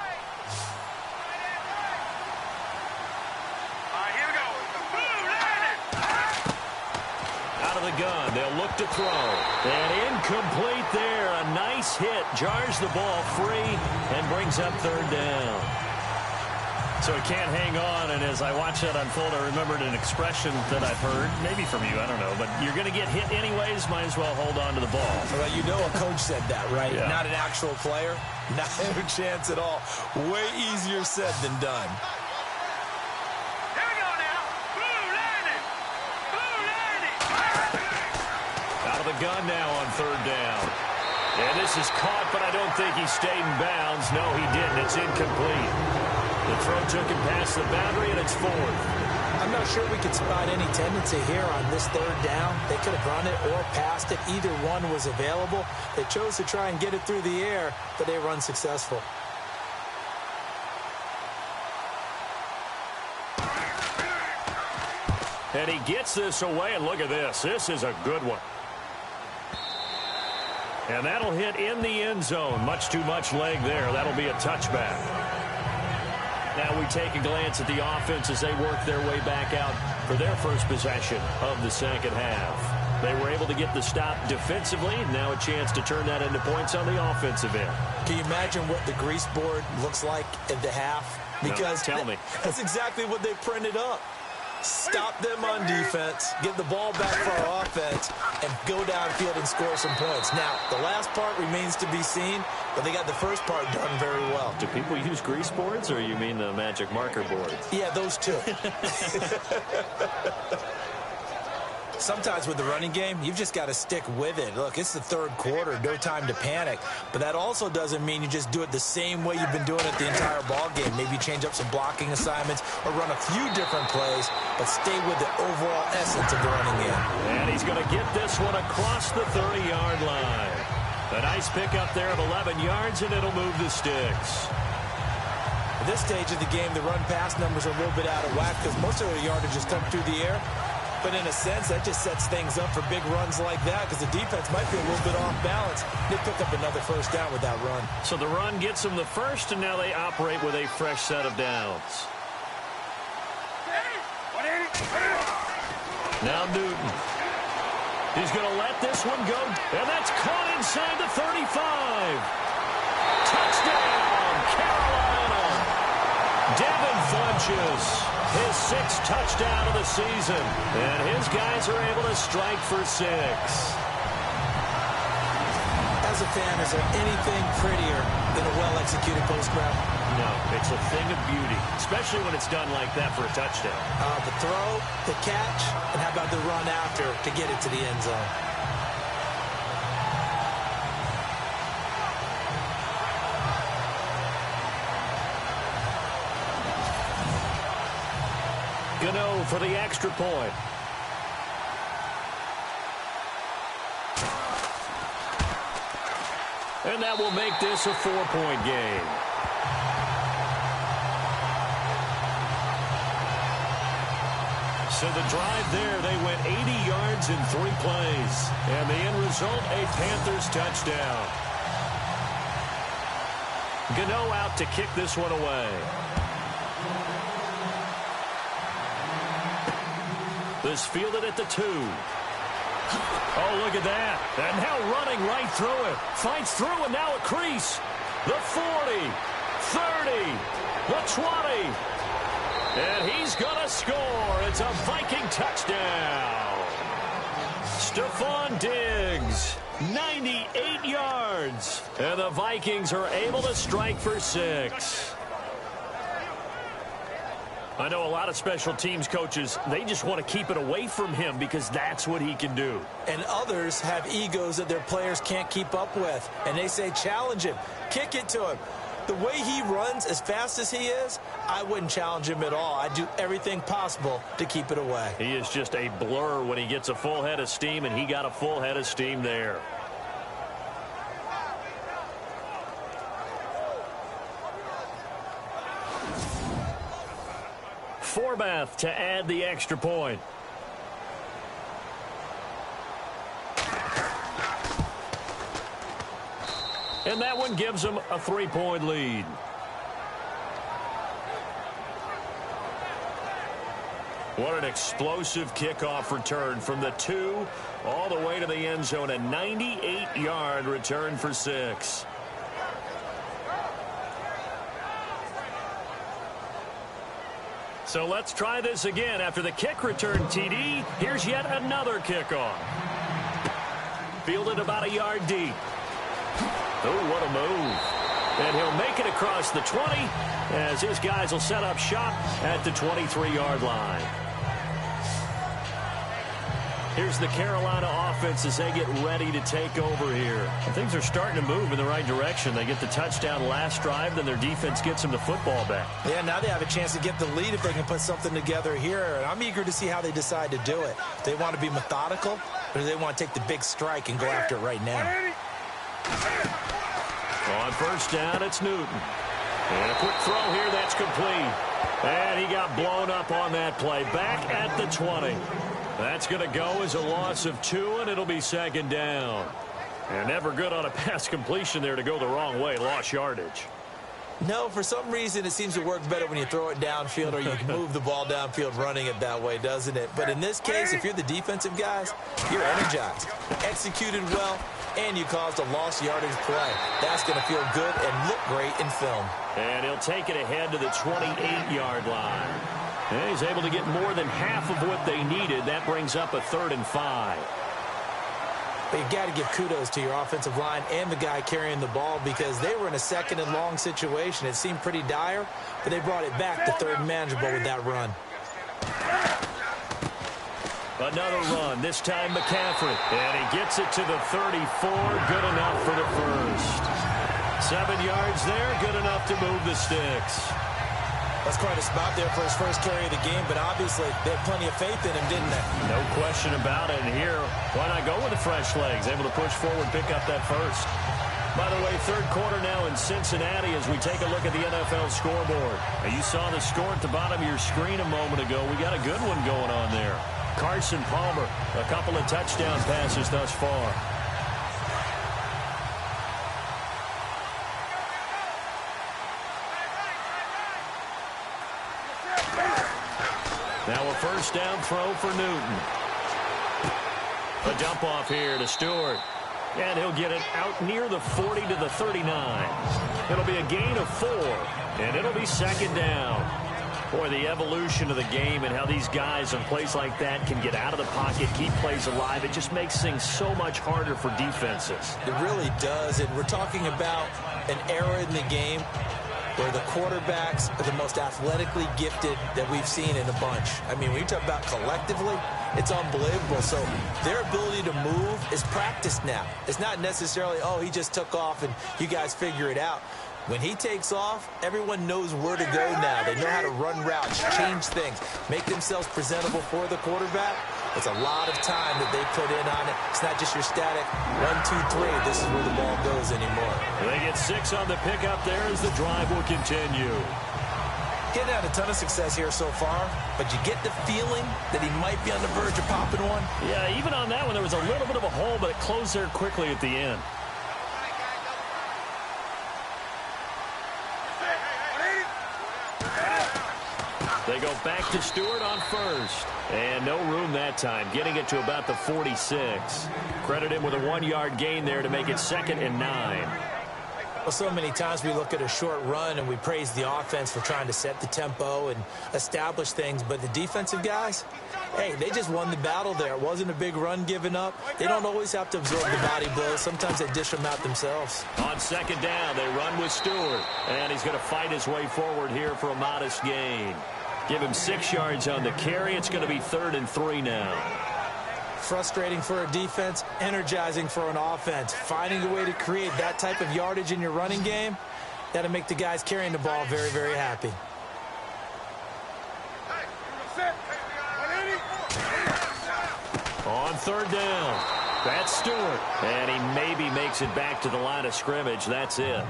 The gun. They'll look to throw. And incomplete there. A nice hit. Jars the ball free and brings up third down. So he can't hang on. And as I watched that unfold, I remembered an expression that I've heard, maybe from you, I don't know, but you're going to get hit anyways, might as well hold on to the ball. Well, you know a coach said that, right? Yeah. Not an actual player. Not a chance at all. Way easier said than done. The gun now on third down. And this is caught, but I don't think he stayed in bounds. No, he didn't. It's incomplete. The throw took him past the boundary, and it's fourth. I'm not sure we could spot any tendency here on this third down. They could have run it or passed it. Either one was available. They chose to try and get it through the air, but they were unsuccessful. And he gets this away, and look at this. This is a good one. And that'll hit in the end zone. Much too much leg there. That'll be a touchback. Now we take a glance at the offense as they work their way back out for their first possession of the second half. They were able to get the stop defensively. Now a chance to turn that into points on the offensive end. Can you imagine what the grease board looks like at the half? Because no, tell me. That's exactly what they printed up. Stop them on defense, get the ball back for our offense, and go downfield and score some points. Now, the last part remains to be seen, but they got the first part done very well. Do people use grease boards, or you mean the magic marker boards? Yeah, those two. Sometimes with the running game, you've just got to stick with it. Look, it's the third quarter, no time to panic. But that also doesn't mean you just do it the same way you've been doing it the entire ball game. Maybe change up some blocking assignments or run a few different plays, but stay with the overall essence of the running game. And he's going to get this one across the 30-yard line. A nice pickup there of 11 yards, and it'll move the sticks. At this stage of the game, the run-pass numbers are a little bit out of whack because most of the yardage is coming through the air. But in a sense, that just sets things up for big runs like that because the defense might be a little bit off balance. They pick up another first down with that run. So the run gets them the first, and now they operate with a fresh set of downs. Now Newton. He's going to let this one go, and that's caught inside the 35. Touchdown, Carolina. Devin Funchess. His sixth touchdown of the season. And his guys are able to strike for 6. As a fan, is there anything prettier than a well-executed post route? No, it's a thing of beauty, especially when it's done like that for a touchdown. The throw, the catch, and how about the run after to get it to the end zone? Gano for the extra point. And that will make this a 4-point game. So the drive there, they went 80 yards in 3 plays. And the end result, a Panthers touchdown. Gano out to kick this one away. This fielded at the 2. Oh, look at that. And now running right through it. Fights through and now a crease. The 40, 30, the 20. And he's going to score. It's a Viking touchdown. Stephon Diggs, 98 yards. And the Vikings are able to strike for 6. I know a lot of special teams coaches, they just want to keep it away from him because that's what he can do. And others have egos that their players can't keep up with. And they say, challenge him, kick it to him. The way he runs as fast as he is, I wouldn't challenge him at all. I'd do everything possible to keep it away. He is just a blur when he gets a full head of steam, and he got a full head of steam there. Farve to add the extra point. And that one gives them a 3-point lead. What an explosive kickoff return from the 2 all the way to the end zone. A 98-yard return for 6. So let's try this again. After the kick return TD, here's yet another kickoff. Fielded about a yard deep. Oh, what a move. And he'll make it across the 20 as his guys will set up shop at the 23-yard line. Here's the Carolina offense as they get ready to take over here. And things are starting to move in the right direction. They get the touchdown last drive, then their defense gets them the football back. Yeah, now they have a chance to get the lead if they can put something together here. And I'm eager to see how they decide to do it. They want to be methodical, or do they want to take the big strike and go after it right now? On first down, it's Newton. And a quick throw here, that's complete. And he got blown up on that play. Back at the 20. That's going to go as a loss of 2, and it'll be second down. And never good on a pass completion there to go the wrong way. Lost yardage. No, for some reason it seems to work better when you throw it downfield or you can move the ball downfield running it that way, doesn't it? But in this case, if you're the defensive guys, you're energized, executed well, and you caused a lost yardage play. That's going to feel good and look great in film. And he'll take it ahead to the 28-yard line. And he's able to get more than half of what they needed. That brings up a 3rd and 5. But you got to give kudos to your offensive line and the guy carrying the ball because they were in a 2nd and long situation. It seemed pretty dire, but they brought it back to 3rd and manageable with that run. Another run, this time McCaffrey. And he gets it to the 34. Good enough for the first. 7 yards there, good enough to move the sticks. That's quite a spot there for his first carry of the game, but obviously they had plenty of faith in him, didn't they? No question about it. And here, why not go with the fresh legs? Able to push forward, pick up that first. By the way, 3rd quarter now in Cincinnati as we take a look at the NFL scoreboard. Now, you saw the score at the bottom of your screen a moment ago. We got a good one going on there. Carson Palmer, a couple of touchdown passes thus far. Now a first down throw for Newton. A dump off here to Stewart. And he'll get it out near the 40 to the 39. It'll be a gain of 4. And it'll be second down. Boy, the evolution of the game and how these guys in plays like that can get out of the pocket, keep plays alive, it just makes things so much harder for defenses. It really does. And we're talking about an era in the game where the quarterbacks are the most athletically gifted that we've seen in a bunch. I mean, when you talk about collectively, it's unbelievable. So their ability to move is practiced now. It's not necessarily, oh, he just took off and you guys figure it out. When he takes off, everyone knows where to go now. They know how to run routes, change things, make themselves presentable for the quarterback. It's a lot of time that they put in on it. It's not just your static 1, 2, 3. This is where the ball goes anymore. They get 6 on the pickup there as the drive will continue. Getting had a ton of success here so far, but you get the feeling that he might be on the verge of popping one. Yeah, even on that one, there was a little bit of a hole, but it closed there quickly at the end. They go back to Stewart on first. And no room that time, getting it to about the 46. Credit him with a 1-yard gain there to make it 2nd and 9. Well, so many times we look at a short run and we praise the offense for trying to set the tempo and establish things. But the defensive guys, hey, they just won the battle there. It wasn't a big run given up. They don't always have to absorb the body blows. Sometimes they dish them out themselves. On 2nd down, they run with Stewart. And he's going to fight his way forward here for a modest gain. Give him 6 yards on the carry. It's going to be 3rd and 3 now. Frustrating for a defense, energizing for an offense. Finding a way to create that type of yardage in your running game, that'll make the guys carrying the ball very, very happy. On 3rd down, that's Stewart. And he maybe makes it back to the line of scrimmage. That's it.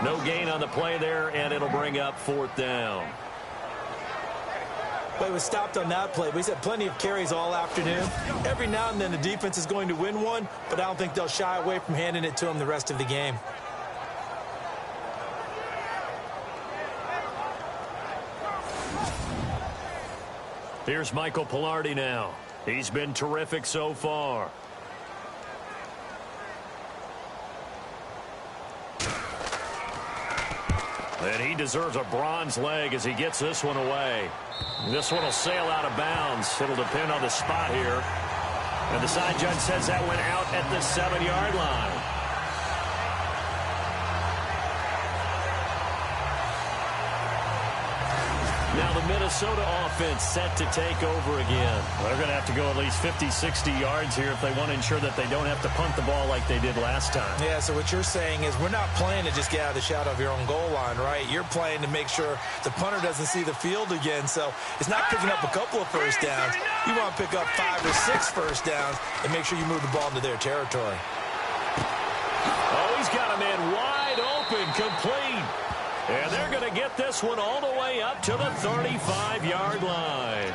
No gain on the play there, and it'll bring up 4th down. But it was stopped on that play. We've had plenty of carries all afternoon. Every now and then the defense is going to win one, but I don't think they'll shy away from handing it to them the rest of the game. Here's Michael Pilardi now. He's been terrific so far. And he deserves a bronze leg as he gets this one away. This one will sail out of bounds. It'll depend on the spot here. And the side judge says that went out at the 7-yard line. Now the Minnesota offense set to take over again. They're going to have to go at least 50, 60 yards here if they want to ensure that they don't have to punt the ball like they did last time. Yeah, so what you're saying is we're not playing to just get out of the shadow of your own goal line, right? You're playing to make sure the punter doesn't see the field again. So it's not picking up a couple of first downs. You want to pick up 5 or 6 first downs and make sure you move the ball into their territory. Oh, he's got a man wide open, complete. And they're going to get this one all the way up to the 35-yard line.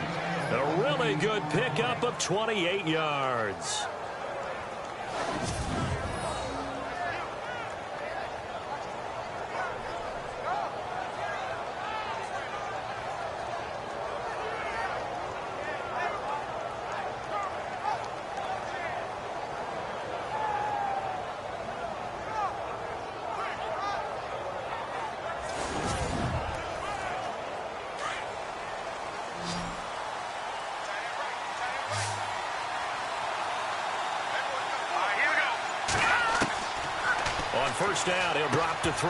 A really good pickup of 28 yards. First down, he'll drop to throw.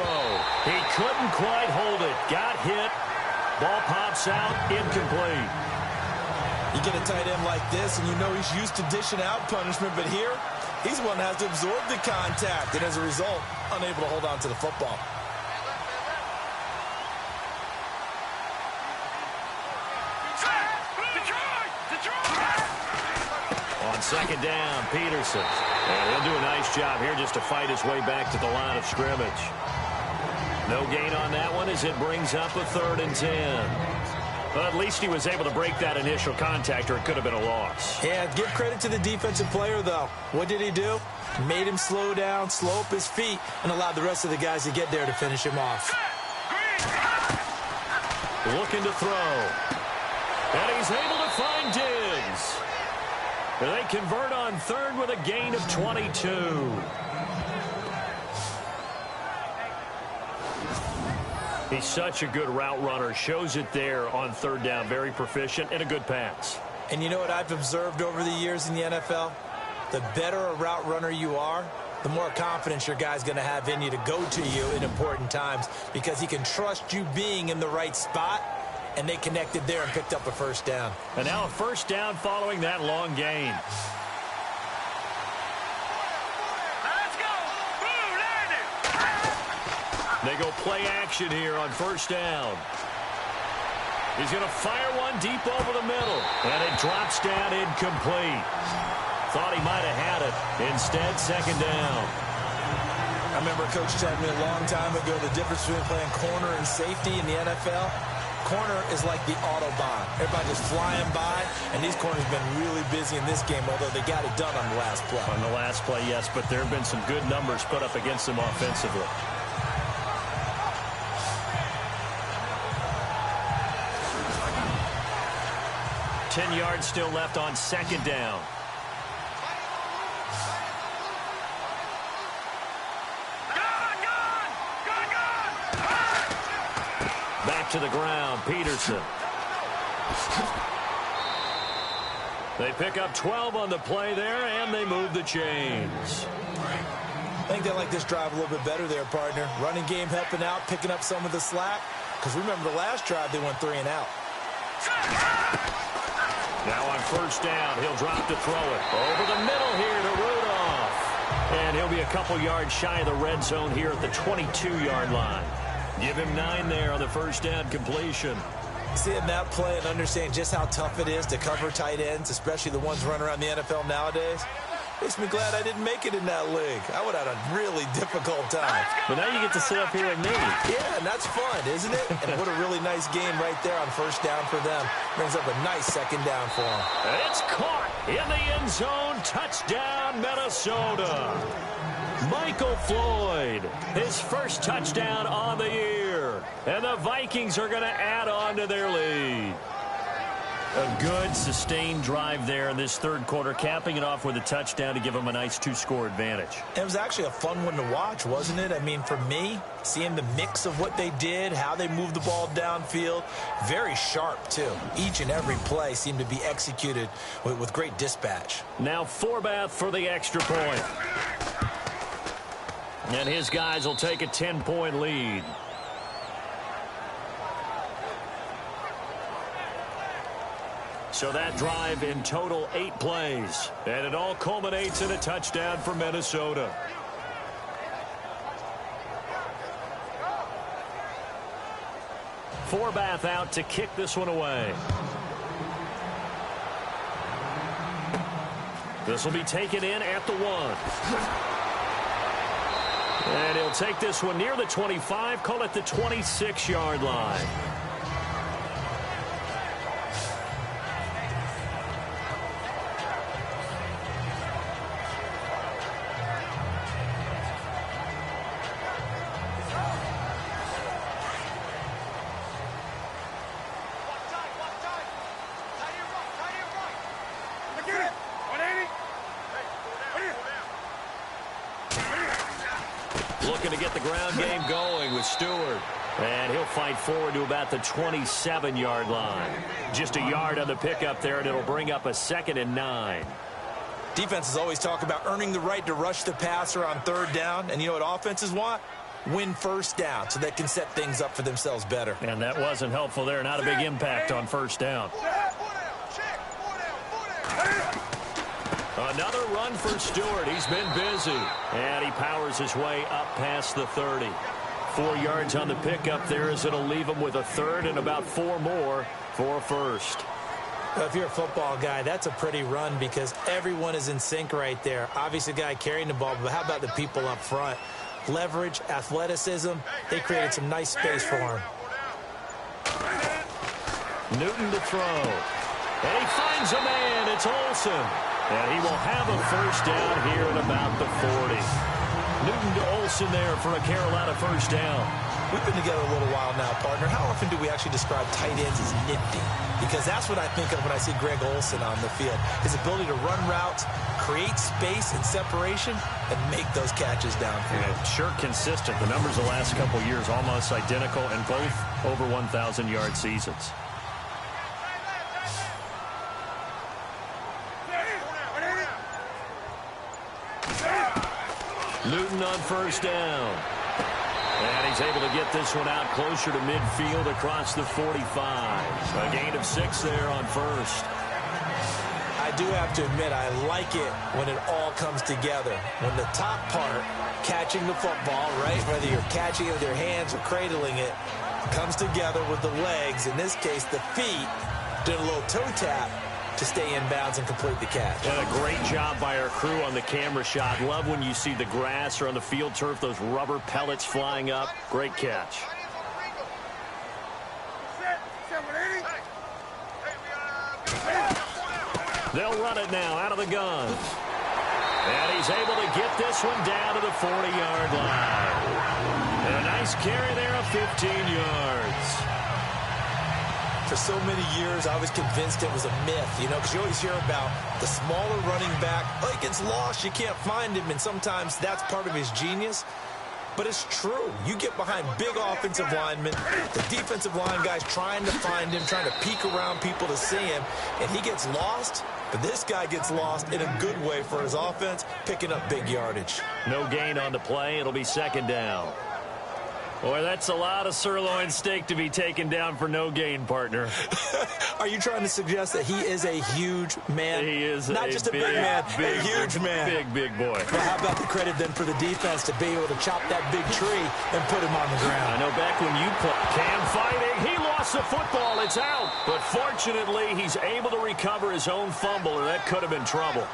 He couldn't quite hold it. Got hit. Ball pops out, incomplete. You get a tight end like this, and you know he's used to dishing out punishment, but here, he's the one that has to absorb the contact, and as a result, unable to hold on to the football. On second down, Peterson. And he'll do a nice job here just to fight his way back to the line of scrimmage. No gain on that one as it brings up a 3rd and 10. But at least he was able to break that initial contact, or it could have been a loss. Yeah, give credit to the defensive player, though. What did he do? Made him slow down, slow up his feet, and allowed the rest of the guys to get there to finish him off. Looking to throw. And he's able to find Diggs. They convert on 3rd with a gain of 22. He's such a good route runner. Shows it there on 3rd down. Very proficient and a good pass. And you know what I've observed over the years in the NFL? The better a route runner you are, the more confidence your guy's going to have in you to go to you in important times, because he can trust you being in the right spot. And they connected there and picked up a first down. And now a first down following that long gain. Let's go. They go play action here on first down. He's going to fire one deep over the middle. And it drops down incomplete. Thought he might have had it. Instead, second down. I remember Coach telling me a long time ago the difference between playing corner and safety in the NFL. Corner is like the Autobahn. Everybody just flying by, and these corners have been really busy in this game, although they got it done on the last play. On the last play, yes, but there have been some good numbers put up against them offensively. 10 yards still left on second down. Back to the ground, Peterson. They pick up 12 on the play there, and they move the chains. I think they like this drive a little bit better there, partner. Running game helping out, picking up some of the slack. Because remember the last drive, they went 3 and out. Now on first down, he'll drop to throw it. Over the middle here to Rudolph. And he'll be a couple yards shy of the red zone here at the 22-yard line. Give him 9 there on the first down completion. Seeing that play and understanding just how tough it is to cover tight ends, especially the ones running around the NFL nowadays, makes me glad I didn't make it in that league. I would have had a really difficult time. But now you get to sit up here with me. Yeah, and that's fun, isn't it? And what a really nice game right there on first down for them. Brings up a nice second down for them. It's caught in the end zone. Touchdown, Minnesota. Michael Floyd, his first touchdown on the year. And the Vikings are going to add on to their lead. A good, sustained drive there in this third quarter, capping it off with a touchdown to give them a nice 2-score advantage. It was actually a fun one to watch, wasn't it? I mean, for me, seeing the mix of what they did, how they moved the ball downfield, very sharp, too. Each and every play seemed to be executed with great dispatch. Now Farve for the extra point. And his guys will take a 10-point lead. So that drive in total 8 plays. And it all culminates in a touchdown for Minnesota. Farve out to kick this one away. This will be taken in at the 1. And he'll take this one near the 25, call it the 26-yard line. Looking to get the ground game going with Stewart. And he'll fight forward to about the 27-yard line. Just a yard on the pickup there, and it'll bring up a 2nd and 9. Defenses always talk about earning the right to rush the passer on third down. And you know what offenses want? Win first down so they can set things up for themselves better. And that wasn't helpful there. Not a big impact on first down. Another run for Stewart. He's been busy. And he powers his way up past the 30. 4 yards on the pickup there as it'll leave him with a 3rd and about 4 more for a first. Well, if you're a football guy, that's a pretty run because everyone is in sync right there. Obviously, the guy carrying the ball, but how about the people up front? Leverage, athleticism, they created some nice space for him. Newton to throw. And he finds a man. It's Olsen. And he will have a first down here at about the 40. Newton to Olsen there for a Carolina first down. We've been together a little while now, partner. How often do we actually describe tight ends as nifty? Because that's what I think of when I see Greg Olsen on the field. His ability to run routes, create space and separation, and make those catches downfield. Yeah, sure consistent. The numbers the last couple years almost identical, and both over 1,000-yard seasons. Newton on first down. And he's able to get this one out closer to midfield across the 45. A gain of 6 there on first. I do have to admit, I like it when it all comes together. When the top part, catching the football, right, whether you're catching it with your hands or cradling it, comes together with the legs, in this case the feet, doing a little toe tap to stay in bounds and complete the catch. And a great job by our crew on the camera shot. Love when you see the grass or on the field turf, those rubber pellets flying up. Great catch. They'll run it now out of the gun. And he's able to get this one down to the 40-yard line. And a nice carry there of 15 yards. For so many years, I was convinced it was a myth, you know, because you always hear about the smaller running back. Oh, he gets lost, you can't find him, and sometimes that's part of his genius. But it's true. You get behind big offensive linemen, the defensive line guys trying to find him, trying to peek around people to see him, and he gets lost. But this guy gets lost in a good way for his offense, picking up big yardage. No gain on the play. It'll be second down. Boy, that's a lot of sirloin steak to be taken down for no gain, partner. Are you trying to suggest that he is a huge man? He is not just a big man, a huge man. Big boy. Well, how about the credit then for the defense to be able to chop that big tree and put him on the ground? I know back when you played, Cam fighting, he lost the football. It's out. But fortunately, he's able to recover his own fumble, or that could have been trouble.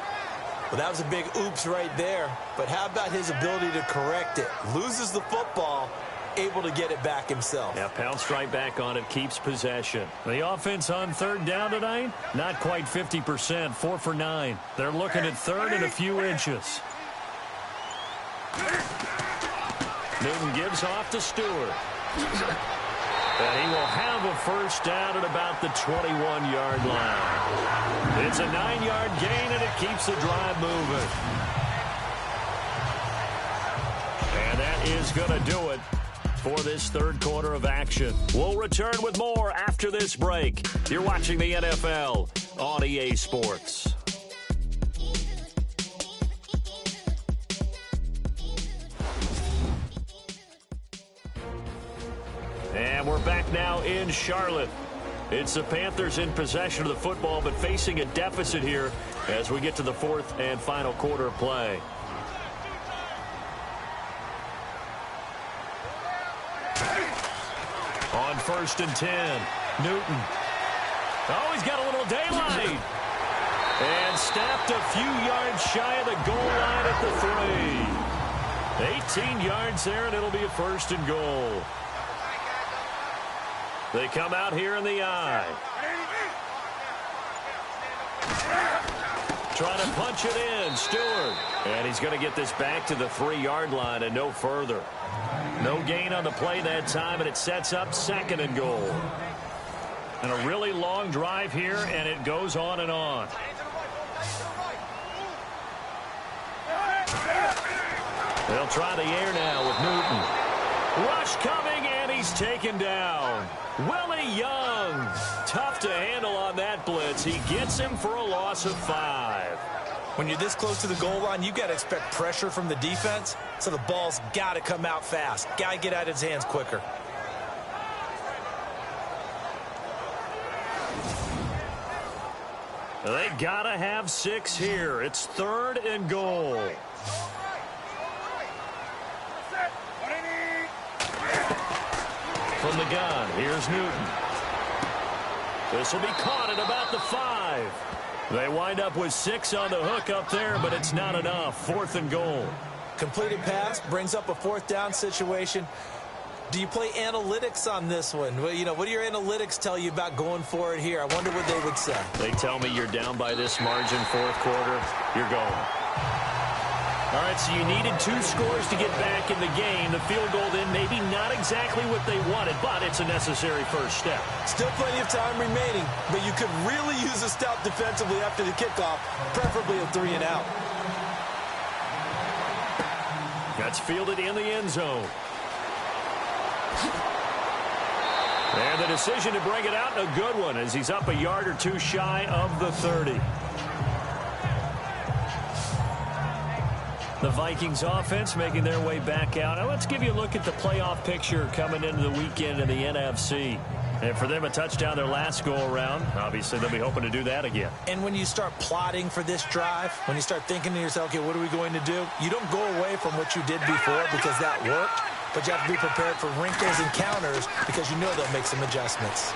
Well, that was a big oops right there. But how about his ability to correct it? Loses the football, able to get it back himself. Yeah, pounced right back on it, keeps possession. The offense on third down tonight, not quite 50%, 4 for 9. They're looking at third and a few inches. Newton gives off to Stewart. And he will have a first down at about the 21-yard line. It's a 9-yard gain, and it keeps the drive moving. And that is going to do it for this third quarter of action. We'll return with more after this break. You're watching the NFL on EA Sports. And we're back now in Charlotte. It's the Panthers in possession of the football, but facing a deficit here as we get to the fourth and final quarter of play. On 1st and 10, Newton. Oh, he's got a little daylight. And snapped a few yards shy of the goal line at the 3. 18 yards there, and it'll be a 1st and goal. They come out here in the eye. Trying to punch it in, Stewart. And he's going to get this back to the 3-yard line and no further. No gain on the play that time, and it sets up 2nd and goal. And a really long drive here, and it goes on and on. They'll try the air now with Newton. Rush coming, and he's taken down. Willie Young, tough to handle on that blitz. He gets him for a loss of 5. When you're this close to the goal line, you got to expect pressure from the defense, so the ball's got to come out fast. Got to get out of his hands quicker. They got to have 6 here. It's 3rd and goal. From the gun, here's Newton. This will be caught at about the 5. They wind up with 6 on the hook up there, but it's not enough. 4th and goal. Completed pass brings up a 4th down situation. Do you play analytics on this one? Well, you know, what do your analytics tell you about going for it here? I wonder what they would say. They tell me you're down by this margin, 4th quarter, you're going. All right, so you needed 2 scores to get back in the game. The field goal then maybe not exactly what they wanted, but it's a necessary first step. Still plenty of time remaining, but you could really use a stop defensively after the kickoff, preferably a 3 and out. That's fielded in the end zone. And the decision to bring it out, a good one, as he's up a yard or 2 shy of the 30. The Vikings offense making their way back out. Now let's give you a look at the playoff picture coming into the weekend in the NFC. And for them, a touchdown their last go-around. Obviously, they'll be hoping to do that again. And when you start plotting for this drive, when you start thinking to yourself, okay, what are we going to do? You don't go away from what you did before because that worked, but you have to be prepared for wrinkles and counters because you know they'll make some adjustments.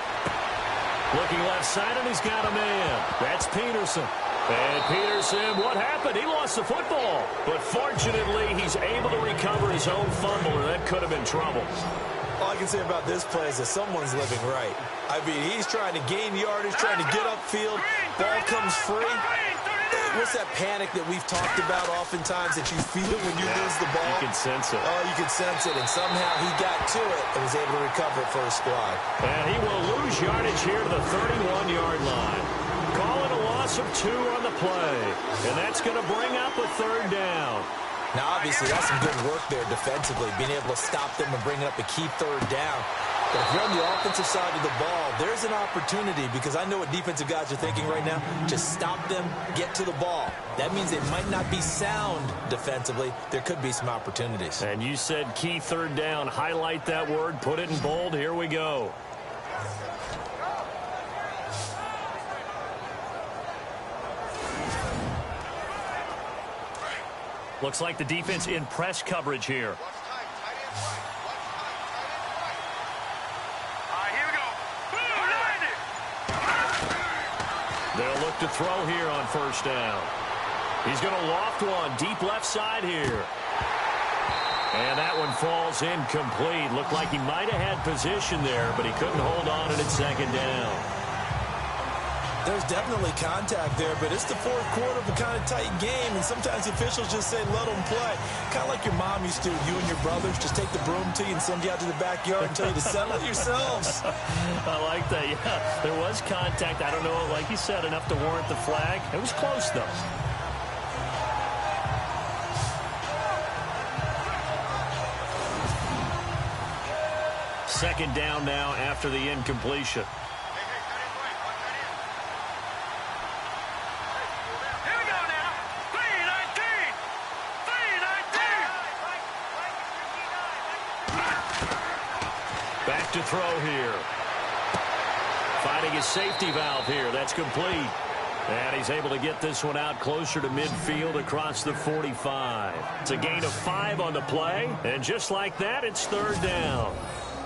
Looking left side, and he's got a man. That's Peterson. And Peterson, what happened? He lost the football. But fortunately, he's able to recover his own fumble, or that could have been trouble. All I can say about this play is that someone's living right. I mean, he's trying to gain yardage, trying to get upfield. Ball comes free. what's that panic that we've talked about oftentimes that you feel when you lose the ball? You can sense it. Oh, you can sense it, and somehow he got to it and was able to recover it for his squad. And he will lose yardage here to the 31-yard line. Calling a loss of 2 on the play, and that's going to bring up a 3rd down. Now, obviously, that's some good work there defensively, being able to stop them and bring up a key 3rd down. But if you're on the offensive side of the ball, there's an opportunity, because I know what defensive guys are thinking right now. Just stop them, get to the ball. That means they might not be sound defensively. There could be some opportunities. And you said key 3rd down. Highlight that word, put it in bold. Here we go. Looks like the defense in press coverage here. They'll look to throw here on 1st down. He's going to loft one deep left side here. And that one falls incomplete. Looked like he might have had position there, but he couldn't hold on at 2nd down. There's definitely contact there, but it's the 4th quarter of a kind of tight game, and sometimes the officials just say, let them play. Kind of like your mom used to, you and your brothers, just take the broom to you and send you out to the backyard and tell you to settle it yourselves. I like that, yeah. There was contact. I don't know, like you said, enough to warrant the flag. It was close, though. Second down now after the incompletion. Back to throw here. Finding his safety valve here. That's complete. And he's able to get this one out closer to midfield across the 45. It's a gain of 5 on the play. And just like that, it's 3rd down.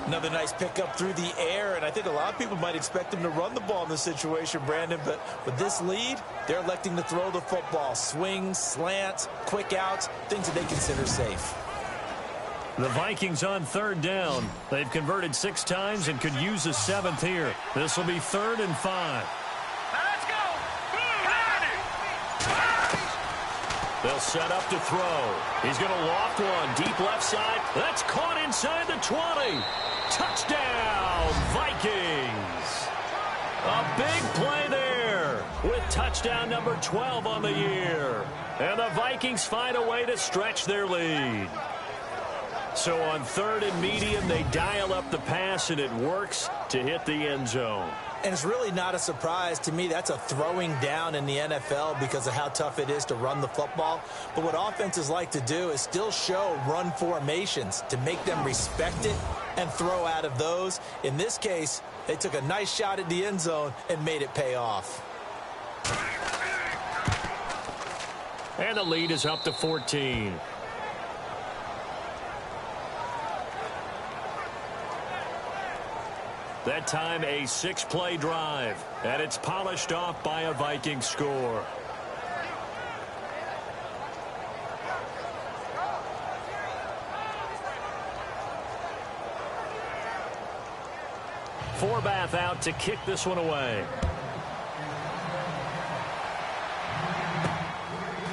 Another nice pickup through the air, and I think a lot of people might expect him to run the ball in this situation, Brandon, but with this lead, they're electing to throw the football. Swings, slants, quick outs, things that they consider safe. The Vikings on 3rd down. They've converted 6 times and could use a 7th here. This will be 3rd and 5. Let's go! They'll set up to throw. He's going to loft one deep left side. That's caught inside the 20. Touchdown, Vikings. A big play there with touchdown number 12 on the year. And the Vikings find a way to stretch their lead. So on 3rd and medium, they dial up the pass, and it works to hit the end zone. And it's really not a surprise to me. That's a throwing down in the NFL because of how tough it is to run the football. But what offenses like to do is still show run formations to make them respect it and throw out of those. In this case, they took a nice shot at the end zone and made it pay off. And the lead is up to 14. That time a 6-play drive, and it's polished off by a Viking score. Farve out to kick this one away.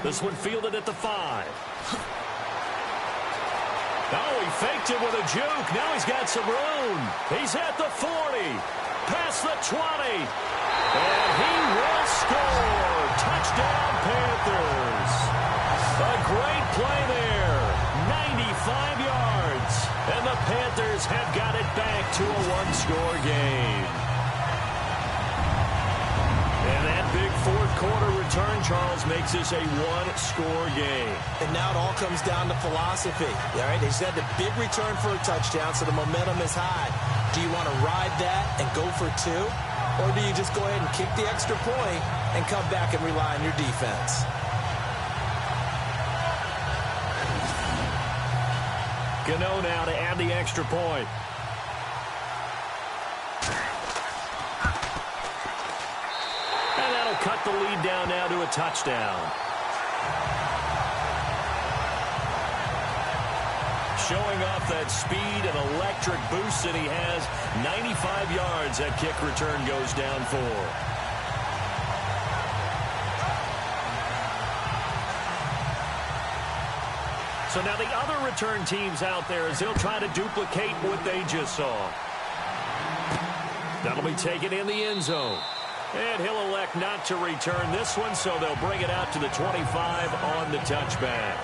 This one fielded at the 5. Oh, he faked it with a juke. Now he's got some room. He's at the 40. Past the 20. And he will score. Touchdown, Panthers. A great play there. 95 yards. And the Panthers have got it back to a 1-score game. And that big 4th quarter return, Charles, makes this a 1-score game. And now it all comes down to philosophy. All right, they just had the big return for a touchdown, so the momentum is high. Do you want to ride that and go for 2? Or do you just go ahead and kick the extra point and come back and rely on your defense? Gano now to add the extra point. Cut the lead down now to a touchdown. Showing off that speed and electric boost that he has. 95 yards that kick return goes down for. So now the other return teams out there as they'll try to duplicate what they just saw. That'll be taken in the end zone. And he'll elect not to return this one, so they'll bring it out to the 25 on the touchback.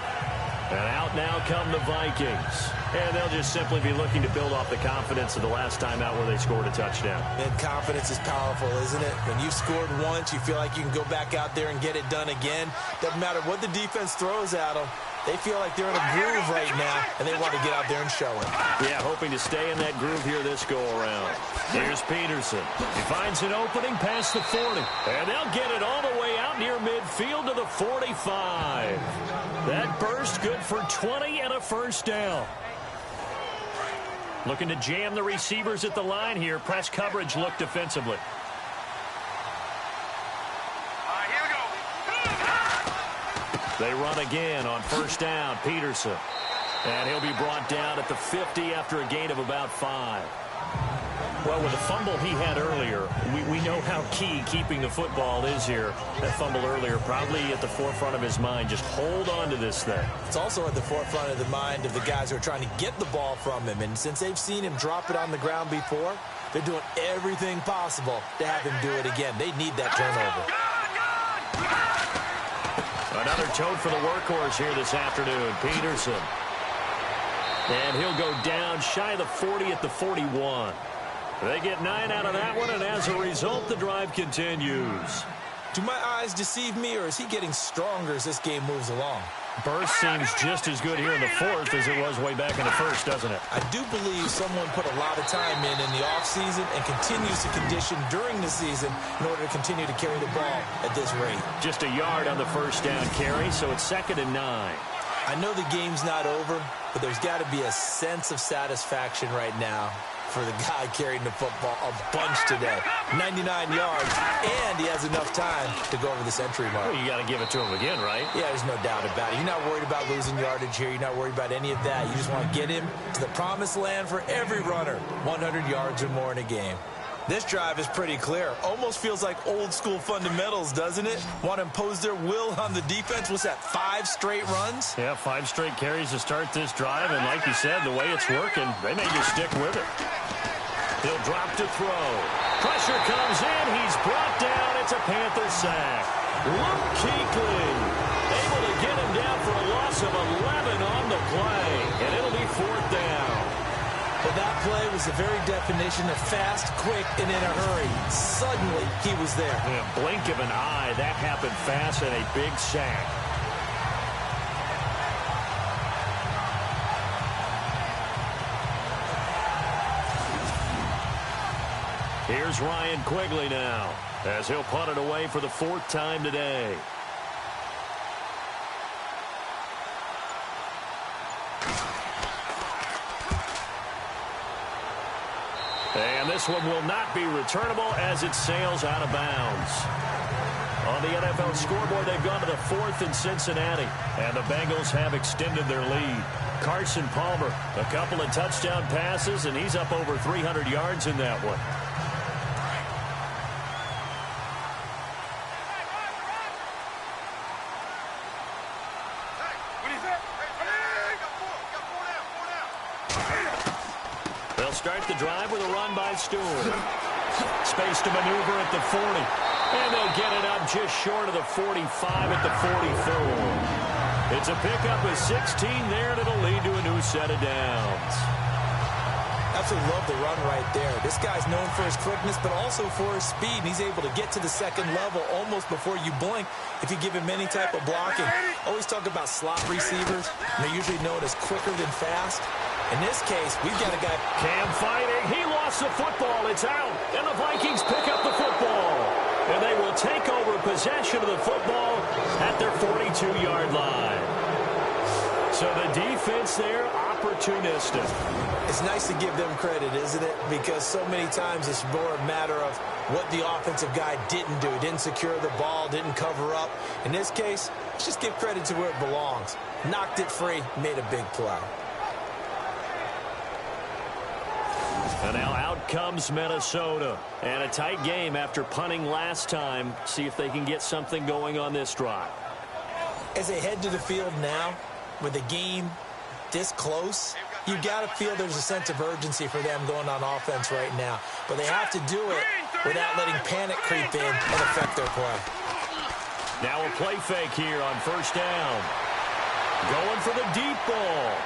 And out now come the Vikings. And they'll just simply be looking to build off the confidence of the last time out where they scored a touchdown. And confidence is powerful, isn't it? When you've scored once, you feel like you can go back out there and get it done again. Doesn't matter what the defense throws at them. They feel like they're in a groove right now, and they want to get out there and show it. Yeah, hoping to stay in that groove here this go-around. Here's Peterson. He finds an opening past the 40. And they'll get it all the way out near midfield to the 45. That burst good for 20 and a first down. Looking to jam the receivers at the line here. Press coverage look defensively. They run again on first down. Peterson. And he'll be brought down at the 50 after a gain of about 5. Well, with the fumble he had earlier, we know how key keeping the football is here. That fumble earlier probably at the forefront of his mind. Just hold on to this thing. It's also at the forefront of the mind of the guys who are trying to get the ball from him. And since they've seen him drop it on the ground before, they're doing everything possible to have him do it again. They need that turnover. Another tote for the workhorse here this afternoon, Peterson. And he'll go down shy of the 40 at the 41. They get 9 out of that one, and as a result, the drive continues. Do my eyes deceive me, or is he getting stronger as this game moves along? Burst seems just as good here in the fourth as it was way back in the first, doesn't it? I do believe someone put a lot of time in the offseason and continues to condition during the season in order to continue to carry the ball at this rate. Just a yard on the first down carry, so it's 2nd and 9. I know the game's not over, but there's got to be a sense of satisfaction right now for the guy carrying the football a bunch today. 99 yards, and he has enough time to go over the century mark. Well, you got to give it to him again, right? Yeah, there's no doubt about it. You're not worried about losing yardage here. You're not worried about any of that. You just want to get him to the promised land for every runner. 100 yards or more in a game. This drive is pretty clear. Almost feels like old school fundamentals, doesn't it? Want to impose their will on the defense. What's that, 5 straight runs? Yeah, 5 straight carries to start this drive. And like you said, the way it's working, they may just stick with it. He'll drop to throw. Pressure comes in. He's brought down. It's a Panther sack. Luke Kuechly able to get him down for a loss of 11 on the play. And it'll be 4th down. Well, that play was the very definition of fast, quick, and in a hurry. Suddenly, he was there. In a blink of an eye, that happened fast and a big sack. Here's Ryan Quigley now, as he'll punt it away for the 4th time today. And this one will not be returnable as it sails out of bounds. On the NFL scoreboard, they've gone to the 4th in Cincinnati, and the Bengals have extended their lead. Carson Palmer, a couple of touchdown passes, and he's up over 300 yards in that one. Start the drive with a run by Stewart. Space to maneuver at the 40. And they'll get it up just short of the 45 at the 44. It's a pickup of 16 there, and it'll lead to a new set of downs. Absolutely love the run right there. This guy's known for his quickness, but also for his speed. He's able to get to the 2nd level almost before you blink if you give him any type of blocking. Always talk about slot receivers, and they're usually known as quicker than fast. In this case, we've got a guy. Cam fighting. He lost the football. It's out. And the Vikings pick up the football. And they will take over possession of the football at their 42-yard line. So the defense there, opportunistic. It's nice to give them credit, isn't it? Because so many times it's more a matter of what the offensive guy didn't do. Didn't secure the ball, didn't cover up. In this case, let's just give credit to where it belongs. Knocked it free, made a big play. And now out comes Minnesota. And a tight game after punting last time. See if they can get something going on this drive. As they head to the field now, with a game this close, you got to feel there's a sense of urgency for them going on offense right now. But they have to do it without letting panic creep in and affect their play. Now a play fake here on first down. Going for the deep ball.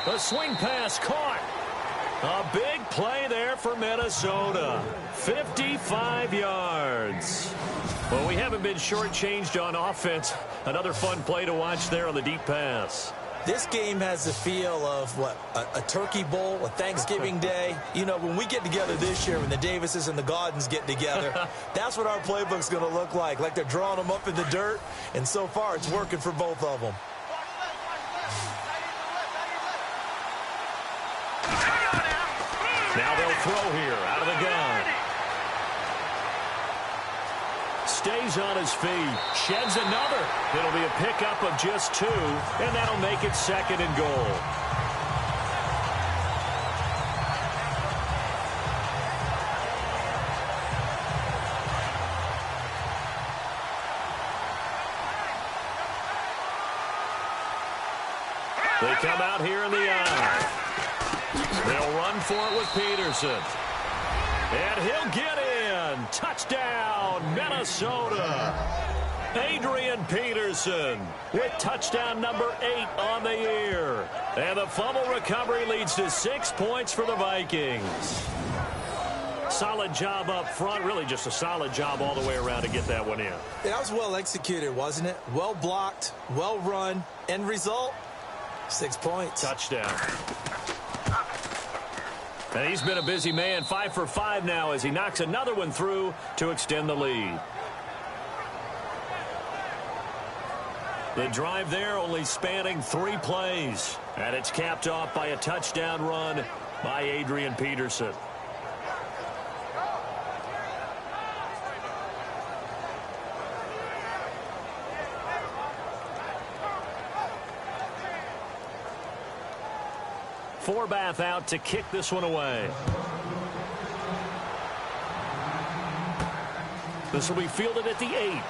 The swing pass caught. A big play there for Minnesota. 55 yards. Well, we haven't been shortchanged on offense. Another fun play to watch there on the deep pass. This game has the feel of, what, a turkey bowl, a Thanksgiving day. You know, when we get together this year, when the Davises and the Gaudens get together, that's what our playbook's going to look like. Like they're drawing them up in the dirt, and so far it's working for both of them. Now they'll throw here out of the gun. Stays on his feet. Sheds another. It'll be a pickup of just 2, and that'll make it 2nd and goal. They come out here in the eye. They'll run for it with Peterson. And he'll get in. Touchdown, Minnesota. Adrian Peterson with touchdown number 8 on the year. And the fumble recovery leads to 6 points for the Vikings. Solid job up front. Really just a solid job all the way around to get that one in. That was well executed, wasn't it? Well blocked, well run. End result, 6 points. Touchdown. And he's been a busy man, 5 for 5 now as he knocks another one through to extend the lead. The drive there only spanning 3 plays. And it's capped off by a touchdown run by Adrian Peterson. Farve out to kick this one away. This will be fielded at the 8.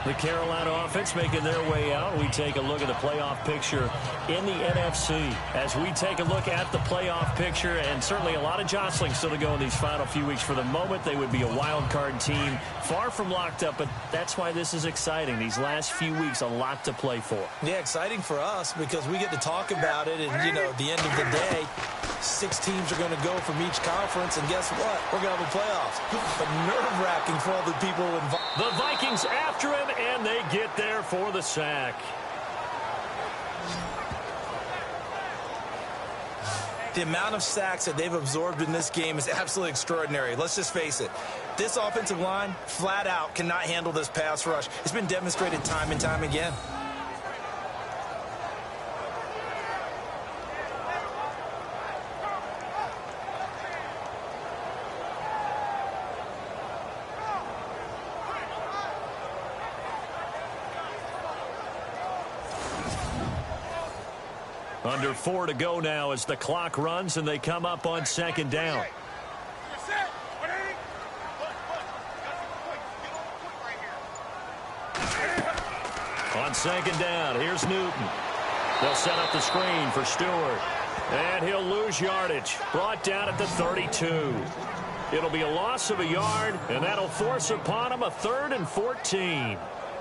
The Carolina offense making their way out. We take a look at the playoff picture in the NFC. As we take a look at the playoff picture, and certainly a lot of jostling still to go in these final few weeks. For the moment, they would be a wild card team, far from locked up, but that's why this is exciting. These last few weeks, a lot to play for. Yeah, exciting for us because we get to talk about it, and, you know, at the end of the day, 6 teams are going to go from each conference, and guess what? We're going to have a playoffs. But nerve-wracking for all the people involved. The Vikings after him, and they get there for the sack. The amount of sacks that they've absorbed in this game is absolutely extraordinary. Let's just face it. This offensive line, flat out, cannot handle this pass rush. It's been demonstrated time and time again. Under 4 to go now as the clock runs and they come up on 2nd down. On 2nd down, here's Newton. They'll set up the screen for Stewart. And he'll lose yardage. Brought down at the 32. It'll be a loss of a yard, and that'll force upon him a 3rd and 14.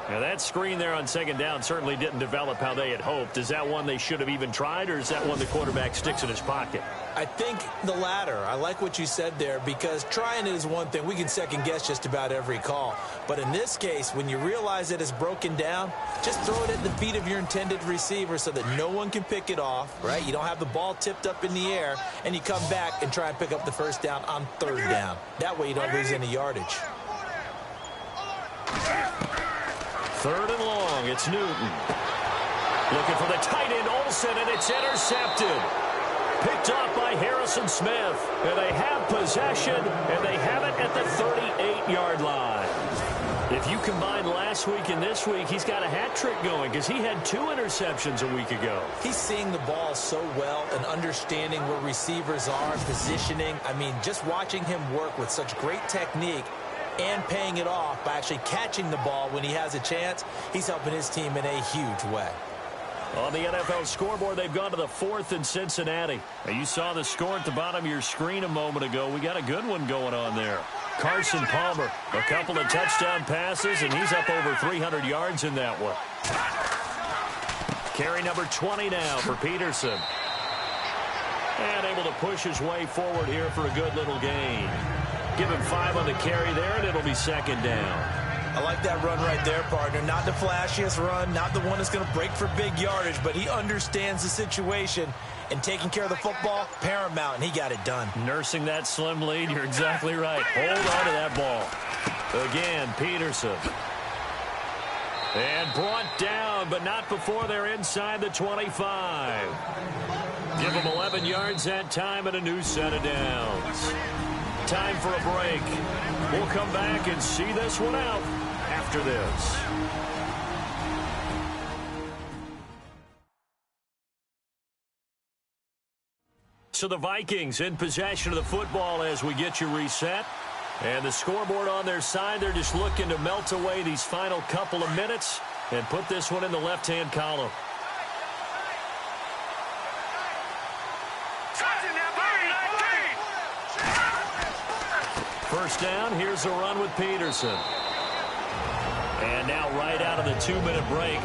Now, that screen there on 2nd down certainly didn't develop how they had hoped. Is that one they should have even tried, or is that one the quarterback sticks in his pocket? I think the latter. I like what you said there because trying it is one thing. We can second-guess just about every call. But in this case, when you realize that it's broken down, just throw it at the feet of your intended receiver so that no one can pick it off, right? You don't have the ball tipped up in the air, and you come back and try and pick up the 1st down on 3rd down. That way you don't lose any yardage. 3rd and long, it's Newton. Looking for the tight end, Olsen, and it's intercepted. Picked off by Harrison Smith. And they have possession, and they have it at the 38-yard line. If you combine last week and this week, he's got a hat trick going because he had 2 interceptions a week ago. He's seeing the ball so well and understanding where receivers are, positioning. I mean, just watching him work with such great technique and paying it off by actually catching the ball when he has a chance, he's helping his team in a huge way. On the NFL scoreboard, they've gone to the 4th in Cincinnati. Now, you saw the score at the bottom of your screen a moment ago. We got a good one going on there. Carson Palmer, a couple of touchdown passes, and he's up over 300 yards in that one. Carry number 20 now for Peterson. And able to push his way forward here for a good little gain. Give him 5 on the carry there, and it'll be 2nd down. I like that run right there, partner. Not the flashiest run, not the one that's going to break for big yardage, but he understands the situation, and taking care of the football, paramount, and he got it done. Nursing that slim lead, you're exactly right. Hold on to that ball. Again, Peterson. And brought down, but not before they're inside the 25. Give him 11 yards that time and a new set of downs. Time for a break. We'll come back and see this one out after this. So the Vikings in possession of the football as we get you reset. And the scoreboard on their side, they're just looking to melt away these final couple of minutes and put this one in the left-hand column. First down, here's a run with Peterson. And now right out of the 2-minute break,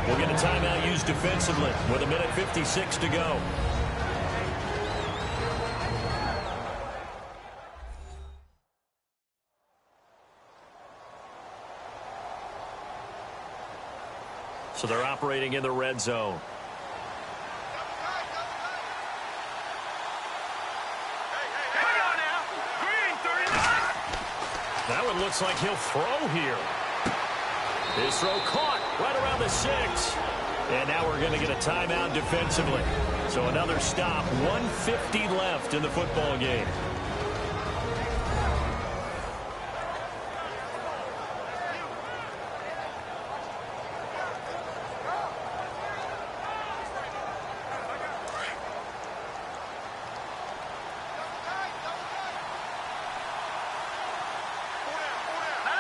we'll get a timeout used defensively with 1:56 to go. So they're operating in the red zone. That one looks like he'll throw here. His throw caught right around the 6. And now we're going to get a timeout defensively. So another stop, 1:50 left in the football game.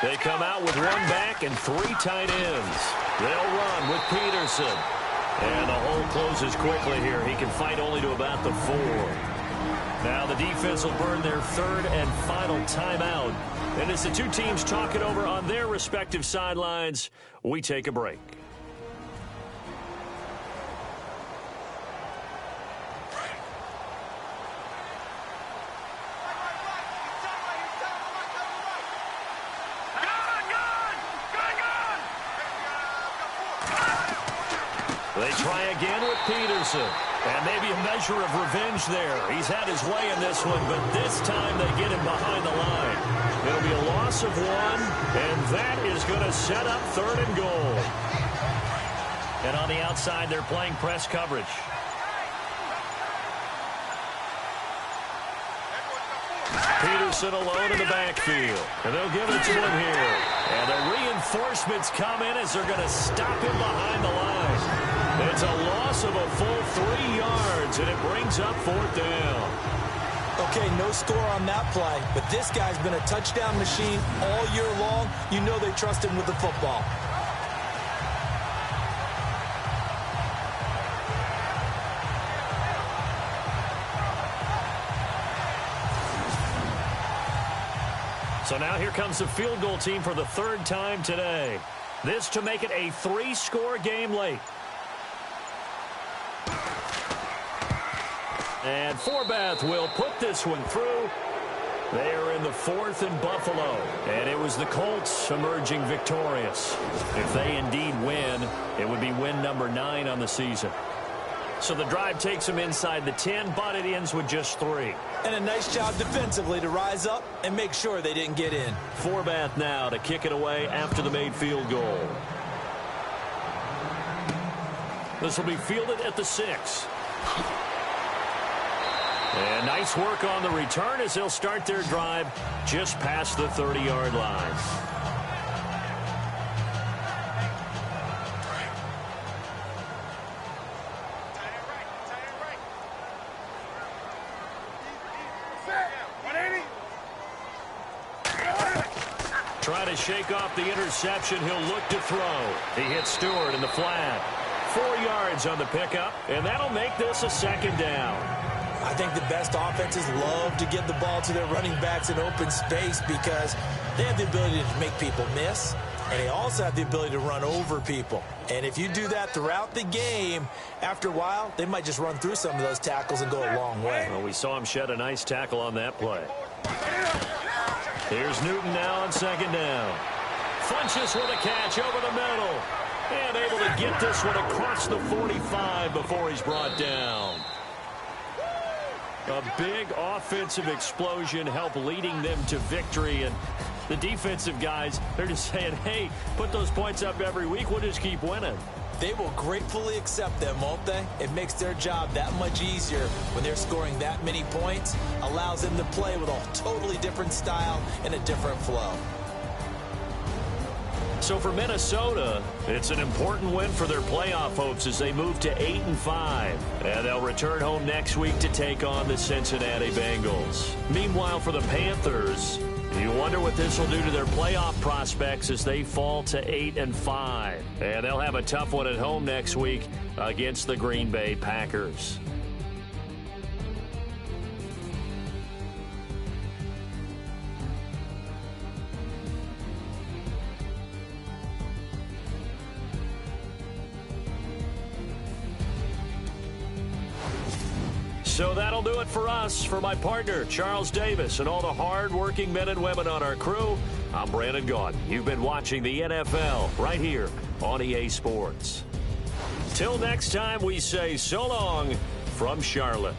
They come out with 1 back and 3 tight ends. They'll run with Peterson. And the hole closes quickly here. He can fight only to about the 4. Now the defense will burn their 3rd and final timeout. And as the two teams talk it over on their respective sidelines, we take a break. They try again with Peterson. And maybe a measure of revenge there. He's had his way in this one, but this time they get him behind the line. It'll be a loss of 1, and that is going to set up 3rd and goal. And on the outside, they're playing press coverage. Peterson alone in the backfield. And they'll give it to him here. And the reinforcements come in as they're going to stop him behind the line. It's a loss of a full 3 yards, and it brings up 4th down. Okay, no score on that play, but this guy's been a touchdown machine all year long. You know they trust him with the football. So now here comes the field goal team for the 3rd time today. This to make it a 3-score game late. And Farve will put this one through. They are in the 4th and Buffalo. And it was the Colts emerging victorious. If they indeed win, it would be win number 9 on the season. So the drive takes them inside the 10, but it ends with just 3. And a nice job defensively to rise up and make sure they didn't get in. Farve now to kick it away after the made field goal. This will be fielded at the 6. And nice work on the return as they'll start their drive just past the 30-yard line. Trying to shake off the interception. He'll look to throw. He hits Stewart in the flat. 4 yards on the pickup, and that'll make this a second down. I think the best offenses love to give the ball to their running backs in open space because they have the ability to make people miss, and they also have the ability to run over people. And if you do that throughout the game, after a while, they might just run through some of those tackles and go a long way. Well, we saw him shed a nice tackle on that play. Here's Newton now on second down. Funches with a catch over the middle. And able to get this one across the 45 before he's brought down. A big offensive explosion helped leading them to victory. And the defensive guys, they're just saying, hey, put those points up every week. We'll just keep winning. They will gratefully accept them, won't they? It makes their job that much easier when they're scoring that many points. Allows them to play with a totally different style and a different flow. So for Minnesota, it's an important win for their playoff hopes as they move to 8-5. And they'll return home next week to take on the Cincinnati Bengals. Meanwhile, for the Panthers, you wonder what this will do to their playoff prospects as they fall to 8-5. And they'll have a tough one at home next week against the Green Bay Packers. So that'll do it for us. For my partner, Charles Davis, and all the hard-working men and women on our crew, I'm Brandon Gaudin. You've been watching the NFL right here on EA Sports. Till next time, we say so long from Charlotte.